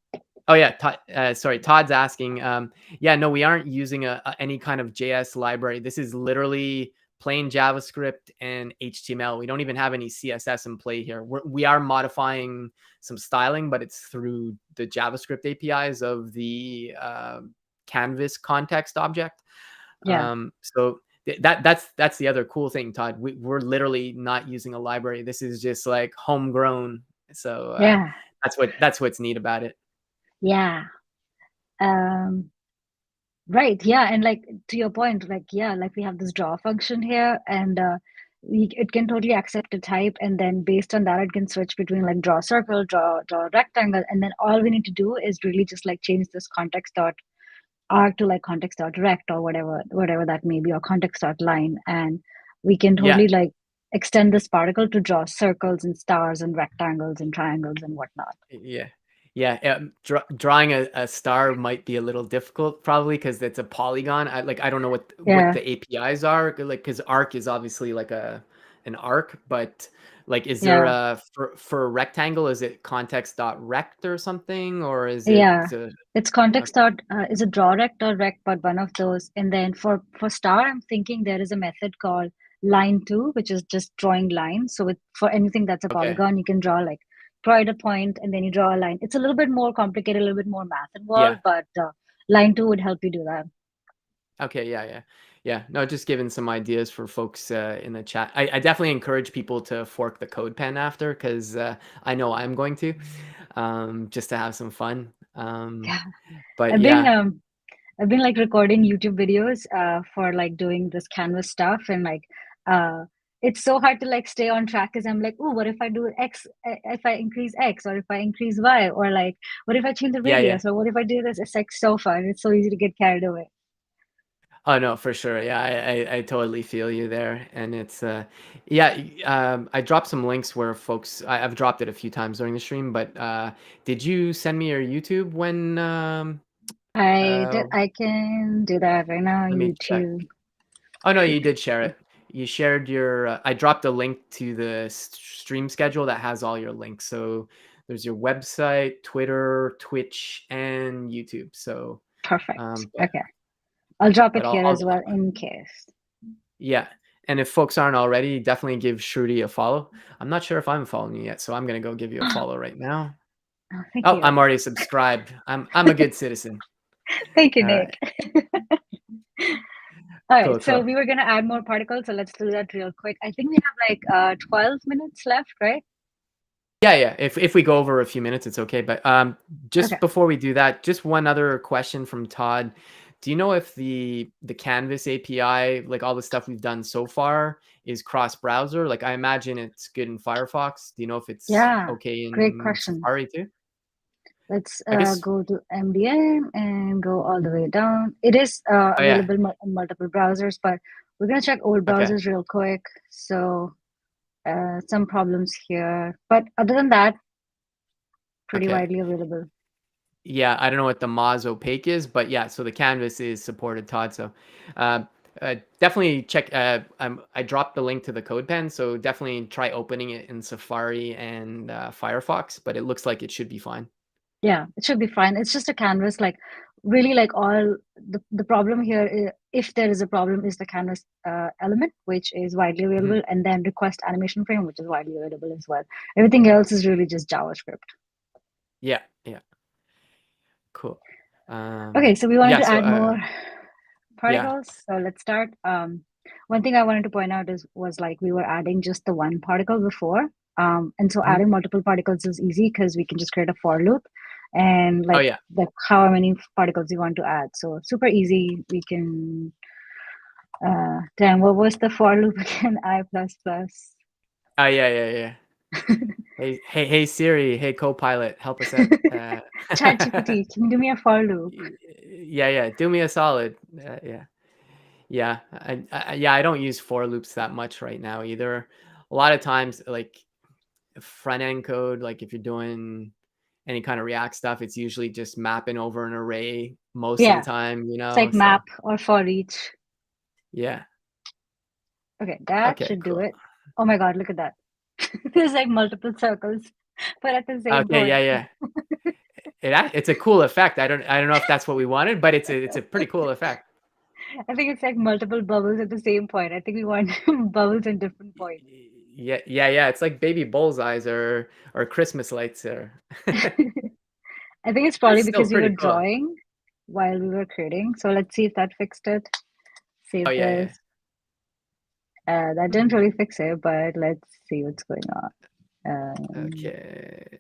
oh yeah sorry, Todd's asking yeah, no, we aren't using any kind of JS library. This is literally plain JavaScript and HTML. We don't even have any CSS in play here. We are modifying some styling, but it's through the JavaScript APIs of the canvas context object.
Yeah.
So that's the other cool thing, Todd. We're literally not using a library. This is just like homegrown. So
Yeah.
that's what's neat about it.
Yeah. Um, right. Yeah. And like to your point, like, yeah, like we have this draw function here and it can totally accept a type, and then based on that, it can switch between like draw circle, draw rectangle, and then all we need to do is really just like change this context dot arc to like context dot rect or whatever that may be, or context dot line, and we can
Yeah.
totally like extend this particle to draw circles and stars and rectangles and triangles and whatnot.
Yeah. Yeah, drawing a star might be a little difficult probably because it's a polygon. I don't know what
Yeah,
the APIs are, like because arc is obviously like an arc, but like is there
yeah.
a for a rectangle, is it context dot rect or something, or is it
Yeah, it's context
okay.
dot is a draw rect or rect, but one of those. And then for star, I'm thinking there is a method called line two, which is just drawing lines. So with for anything that's a
Okay.
polygon, you can draw like draw at a point and then you draw a line. It's a little bit more complicated, a little bit more math
Yeah.
involved, but line two would help you do that.
Okay, yeah, yeah. Yeah, no, just giving some ideas for folks in the chat. I definitely encourage people to fork the code pen after because I know I'm going to, just to have some fun.
Yeah,
But
I've been
yeah,
um I've been like recording YouTube videos for like doing this Canvas stuff, and like uh it's so hard to like stay on track because I'm like, oh, what if I do X, if I increase X, or if I increase Y, or like what if I change the
yeah, yeah.
radius, or what if I do this? It's like so fun. It's so easy to get carried away.
Oh no, for sure. Yeah, I totally feel you there, and it's yeah. I dropped some links where folks. I've dropped it a few times during the stream, but did you send me your YouTube when?
I can do that right now.
Let me check.
YouTube.
Oh no, you did share it. You shared your. I dropped a link to the stream schedule that has all your links. So there's your website, Twitter, Twitch, and YouTube. So,
Perfect.
but
Okay, I'll drop it
but
here as well in case.
yeah. And if folks aren't already, definitely give Shruti a follow. I'm not sure if I'm following you yet, so I'm gonna go give you a follow right now.
Oh, thank
Oh,
you.
I'm already subscribed. I'm a good citizen.
Thank you,
All
Nick.
right.
All
Cool,
right, so
cool.
we were gonna add more particles, so let's do that real quick. I think we have like 12 minutes left, right?
Yeah, yeah. If we go over a few minutes, it's okay. But
Okay.
just before we do that, just one other question from Todd. Do you know if the Canvas API, like all the stuff we've done so far, is cross browser? Like I imagine it's good in Firefox. Do you know if it's
Yeah,
okay
great
in
question.
Safari too?
Let's
I guess.
go to MDM and go all the way down. It is
Oh yeah.
available in multiple browsers, but we're gonna check old
Okay.
browsers real quick. So some problems here, but other than that, pretty
Okay.
widely available.
Yeah, I don't know what the Moz opaque is, but yeah, so the canvas is supported, Todd. So uh, definitely check. I dropped the link to the code pen, so definitely try opening it in Safari and Firefox, but it looks like it should be fine.
Yeah, it should be fine. It's just a canvas, like really like all the problem here, if there is a problem, is the canvas element, which is widely
Mhm.
available, and then request animation frame, which is widely available as well. Everything else is really just JavaScript.
Yeah, yeah, cool.
Okay, so we wanted
Yeah,
to
so
add more
yeah.
particles. So let's start. One thing I wanted to point out is was like we were adding just the one particle before. And so
Mhm.
adding multiple particles is easy because we can just create a for loop and
Oh
like
yeah.
the how many particles you want to add. So super easy. We can damn, what was the for loop again? I plus plus.
Oh yeah, yeah, yeah. Hey Siri, hey Copilot, help us out.
ChatGPT, can you do me a for loop?
Yeah, yeah. Do me a solid. Yeah. Yeah, yeah, I don't use for loops that much right now either. A lot of times, like front end code, like if you're doing any kind of React stuff, it's usually just mapping over an array most of the
Yeah,
time,
it's like
So
map or for each.
yeah.
Okay, that
Okay,
should do
cool.
it. Oh my God, look at that. There's like multiple circles, but at the same
Okay, yeah,
point.
yeah. It's a cool effect. I don't know if that's what we wanted, but it's a pretty cool effect.
I think it's like multiple bubbles at the same point. I think we want bubbles in different points.
Yeah, yeah, yeah. It's like baby bullseyes or Christmas lights or
I think it's probably
that's still
because we were
pretty cool.
drawing while we were creating. So let's see if that fixed it.
Oh
Save
yeah, yeah.
this. That didn't really fix it, but let's see what's going on.
Okay.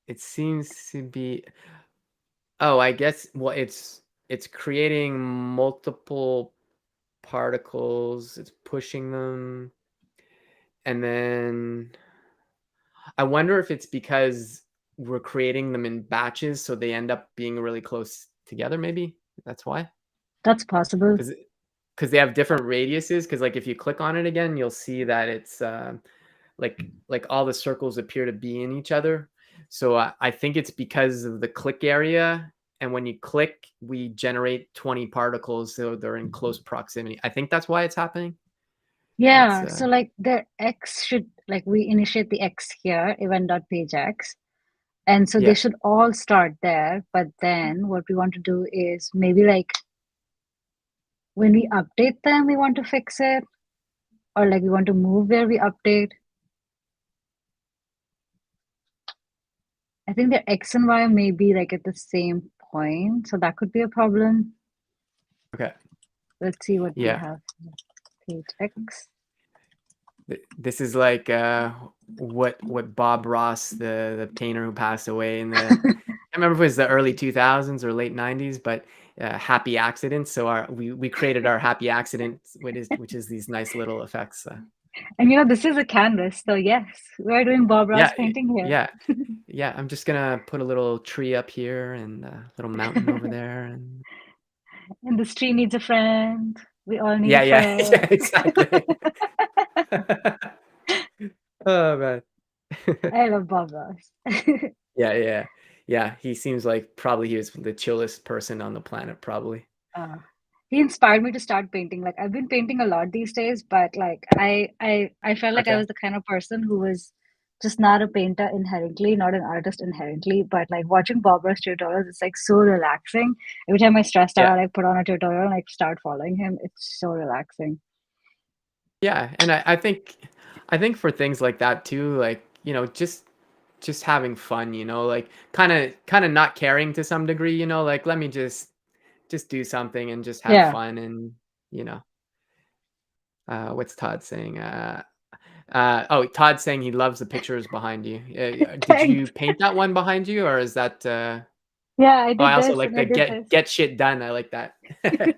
It seems to be. Oh, I guess well it's creating multiple particles, it's pushing them. And then I wonder if it's because we're creating them in batches, so they end up being really close together, maybe? That's why?
That's possible.
Because they have different radiuses. Because like if you click on it again, you'll see that it's like all the circles appear to be in each other. So I think it's because of the click area. And when you click, we generate 20 particles, so they're in close proximity. I think that's why it's happening. That's
Yeah, so like the X should like we initiate the X here, event.page X. And so they
yeah.
should all start there. But then what we want to do is maybe like when we update them, we want to fix it, or like we want to move where we update. I think their X and Y may be like at the same point, so that could be a problem.
Okay.
Let's see what we
Yeah.
have. Page X.
This is like what Bob Ross, the painter who passed away in the I remember if it was the early 2000s or late 90s, but happy accidents. So we created our happy accident, which is these nice little effects.
And this is a canvas, so yes, we're doing Bob Ross
Yeah,
painting here.
yeah, yeah. I'm just gonna put a little tree up here and a little mountain over there, and
And this tree needs a friend. We all need a
yeah, yeah,
friend.
yeah, exactly. Oh man.
I love Bob Ross.
Yeah, yeah, yeah. He seems like probably he was the chillest person on the planet, probably.
Uh, he inspired me to start painting. Like I've been painting a lot these days, but like I felt like I
Okay.
was the kind of person who was just not a painter inherently, not an artist inherently. But like watching Bob Ross tutorials, it's like so relaxing. Every time I stressed out,
Yeah.
I like put on a tutorial and like start following him. It's so relaxing.
Yeah, and I think for things like that too, like, just having fun, like kind of not caring to some degree, like let me just do something and just have
Yeah.
fun and, you know, what's Todd saying? Oh, Todd's saying he loves the pictures behind you. Did you
Thanks.
paint that one behind you, or is that
Yeah, I
Oh, I
did
also
this
like
and I
the
did
get shit done. I like that.
this.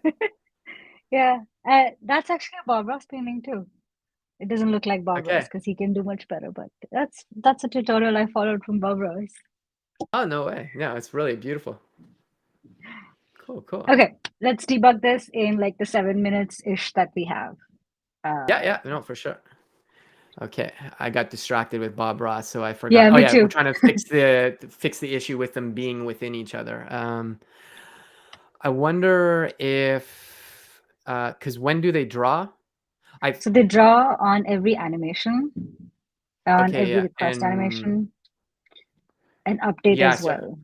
Yeah. That's actually a Bob Ross painting too. It doesn't look like Bob Ross
Okay.
because he can do much better, but that's a tutorial I followed from Bob Ross.
Oh, no way. No, it's really beautiful. Cool, cool.
Okay, let's debug this in like the 7 minutes ish that we have.
Yeah,
Uh,
yeah, no, for sure. Okay, I got distracted with Bob Ross, so I forgot.
yeah,
Oh
me
yeah, we're
too.
trying to fix the issue with them being within each other. I wonder if because when do they draw? I
So they draw on every animation, on
okay,
every
yeah,
request animation, and update
yeah,
as
so
well.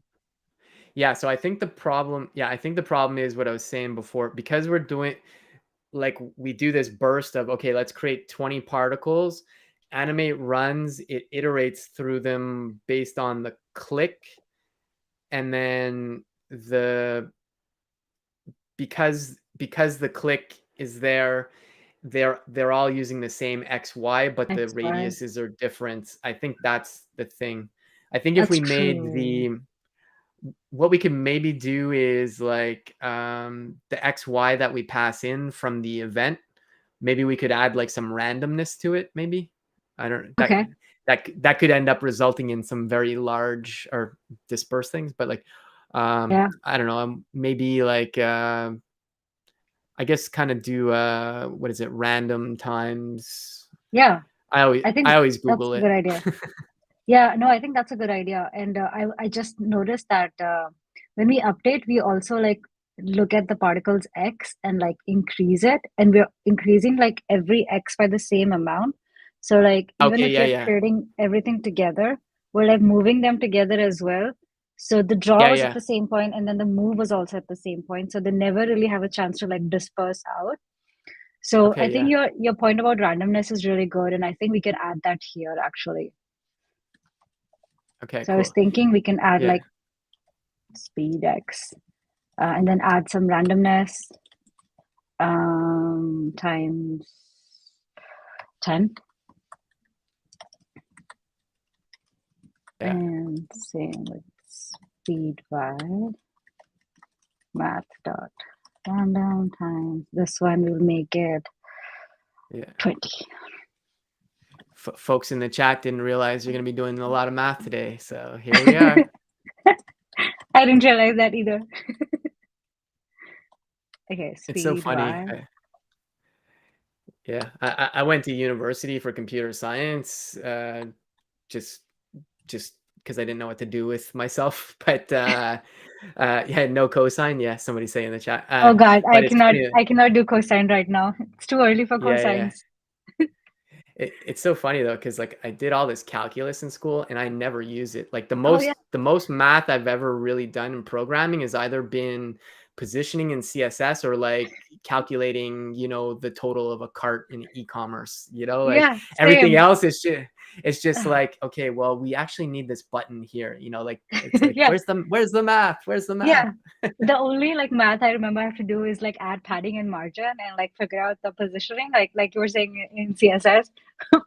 so I think the problem is what I was saying before because we're doing like we do this burst of okay, let's create 20 particles, animate runs, it iterates through them based on the click, and then the because the click is there, they're all using the same XY, but the
That's why.
radiuses are different. I think that's the thing. I think if
That's
we made
true.
the what we can maybe do is like the XY that we pass in from the event, maybe we could add like some randomness to it, maybe. I don't that
Okay.
that could end up resulting in some very large or dispersed things, but like
Yeah.
I don't know, maybe like I guess kind of do what is it, random times.
Yeah.
I always
I
I
think
always
that's
Google
a good
it.
idea. Yeah, no, I think that's a good idea. And I just noticed that when we update, we also like look at the particles X and like increase it, and we're increasing like every X by the same amount. So like even
Okay,
if
yeah,
we're
yeah.
creating everything together, we're like moving them together as well. So the draw
Yeah,
was at
yeah.
the same point, and then the move was also at the same point. So they never really have a chance to like disperse out. So I
Okay,
think
yeah.
your point about randomness is really good, and I think we can add that here actually.
Okay,
So I was
cool.
thinking we can add
Yeah.
like speed X and then add some randomness times 10
Yeah.
and same with speed Y math dot random times this one will make it
Yeah.
20.
folks in the chat didn't realize you're going to be doing a lot of math today. So here we are.
I didn't realize that either. Okay,
It's so
speed
funny.
Y.
Yeah, I went to university for computer science, just just because I didn't know what to do with myself. But yeah, no cosine. Yeah, somebody say in the chat.
Oh God,
But it's funny.
I cannot do cosine right now. It's too early for
Yeah, yeah.
cosines.
It's so funny though, because like I did all this calculus in school and I never use it. Like
Oh yeah,
the most math I've ever really done in programming has either been positioning in CSS or like calculating, the total of a cart in e-commerce. Like
yeah,
everything
same.
else is just it's just like, okay, well, we actually need this button here. Like it's like
Yeah,
where's the math? Where's the math?
yeah. The only like math I remember I have to do is like add padding and margin and like figure out the positioning, like you were saying in CSS.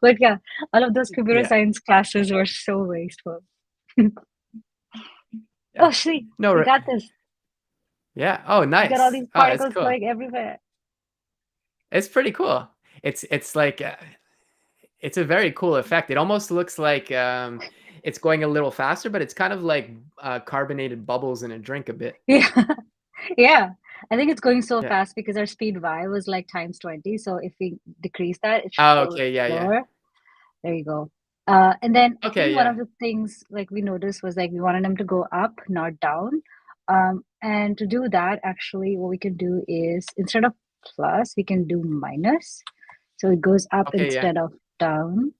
But yeah, all of those computer
Yeah.
science classes were so wasteful.
Yeah.
Oh, see,
No,
we got this.
yeah. Oh,
We got all
nice.
these
Oh, that's
particles
cool.
going everywhere.
It's pretty cool. It's like it's a very cool effect. It almost looks like it's going a little faster, but it's kind of like carbonated bubbles in a drink a bit.
Yeah, yeah. I think it's going so
Yeah.
fast because our speed Y was like times 20. So if we decrease that, it should
Oh,
go
okay. Yeah. Yeah.
slower. There you go. And then I
Okay.
think one
Yeah.
of the things like we noticed was like we wanted them to go up, not down. And to do that, actually, what we can do is instead of plus, we can do minus. So it goes up
Okay. Yeah.
instead of down.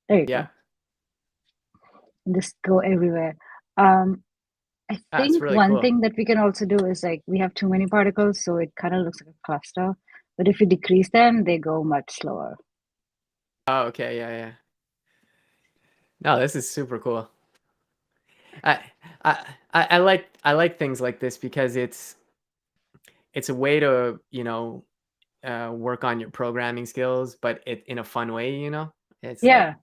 There you
Yeah.
go. And just go everywhere. Um, I
That's
think
really
one
cool.
thing that we can also do is like we have too many particles, so it kind of looks like a cluster. But if you decrease them, they go much slower.
Oh, okay. Yeah. Yeah. No, this is super cool. I I I like things like this because it's a way to work on your programming skills, but in a fun way. It's like
Yeah,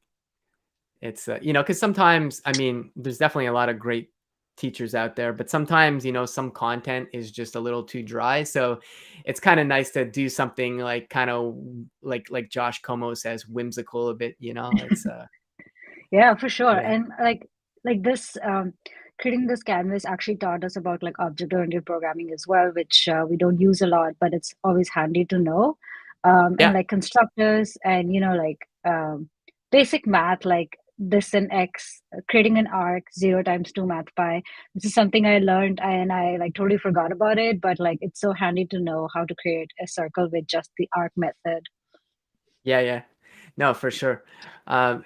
it's because sometimes, I mean, there's definitely a lot of great teachers out there, but sometimes some content is just a little too dry. So it's kind of nice to do something like kind of like Josh Como says, whimsical a bit. It's
yeah, for sure.
yeah.
And like this creating this canvas actually taught us about like object-oriented programming as well, which we don't use a lot, but it's always handy to know. And
Yeah.
like constructors and like basic math like this and X, creating an arc, 0 times 2 math pi. This is something I learned and I like totally forgot about it, but like it's so handy to know how to create a circle with just the arc method.
Yeah, yeah. No, for sure. Um,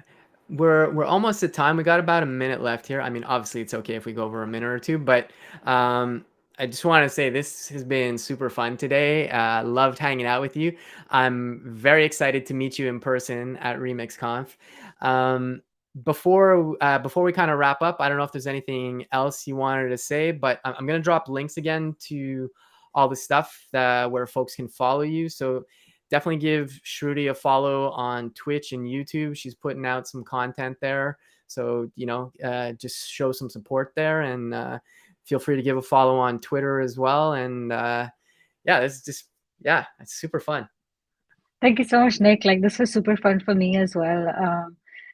we're almost at time. We got about a minute left here. I mean, obviously, it's okay if we go over a minute or two, but I just want to say this has been super fun today. Loved hanging out with you. I'm very excited to meet you in person at RemixConf. Um, before we kind of wrap up, I don't know if there's anything else you wanted to say, but I'm going to drop links again to all the stuff where folks can follow you. So definitely give Shruti a follow on Twitch and YouTube. She's putting out some content there. So, just show some support there, and feel free to give a follow on Twitter as well. And yeah, this is just, yeah, it's super fun.
Thank you so much, Nick. Like this was super fun for me as well.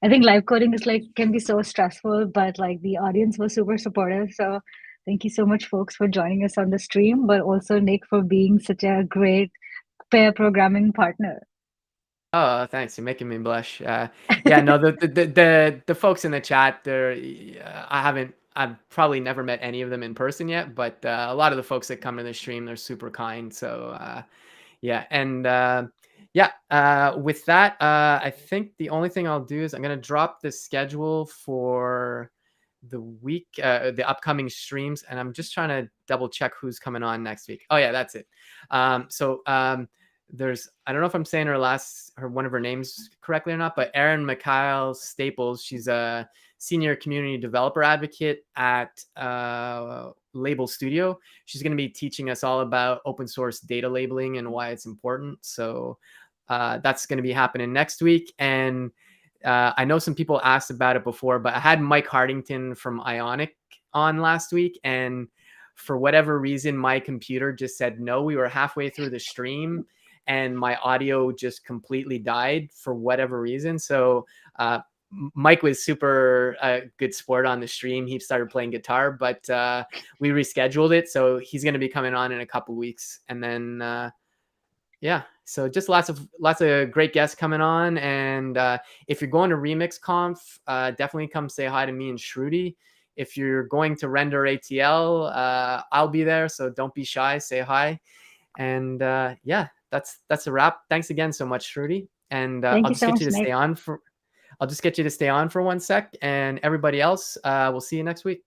I think live coding is like can be so stressful, but like the audience was super supportive. So thank you so much, folks, for joining us on the stream, but also Nick for being such a great pair programming partner.
Oh, thanks. You're making me blush. Yeah, no, the folks in the chat, I've probably never met any of them in person yet, but a lot of the folks that come to the stream, they're super kind. So yeah, and yeah, with that, I think the only thing I'll do is I'm gonna drop the schedule for the week, the upcoming streams, and I'm just trying to double check who's coming on next week. Oh yeah, that's it. There's, I don't know if I'm saying one of her names correctly or not, but Erin Mikhail Staples. She's a senior community developer advocate at Label Studio. She's going to be teaching us all about open source data labeling and why it's important. So that's going to be happening next week. And I know some people asked about it before, but I had Mike Hardington from Ionic on last week, and for whatever reason, my computer just said no. We were halfway through the stream, and my audio just completely died for whatever reason. So Mike was super good sport on the stream. He started playing guitar, but we rescheduled it, so he's going to be coming on in a couple weeks, and then yeah, so just lots of great guests coming on. And if you're going to Remix Conf, definitely come say hi to me and Shruti. If you're going to Render ATL, I'll be there, so don't be shy, say hi. And yeah, that's a wrap. Thanks again so much, Shruti. And
Thank
I'll
you
just
so
get
much,
you to
Nick.
stay on for I'll just get you to stay on for 1 sec, and everybody else, we'll see you next week.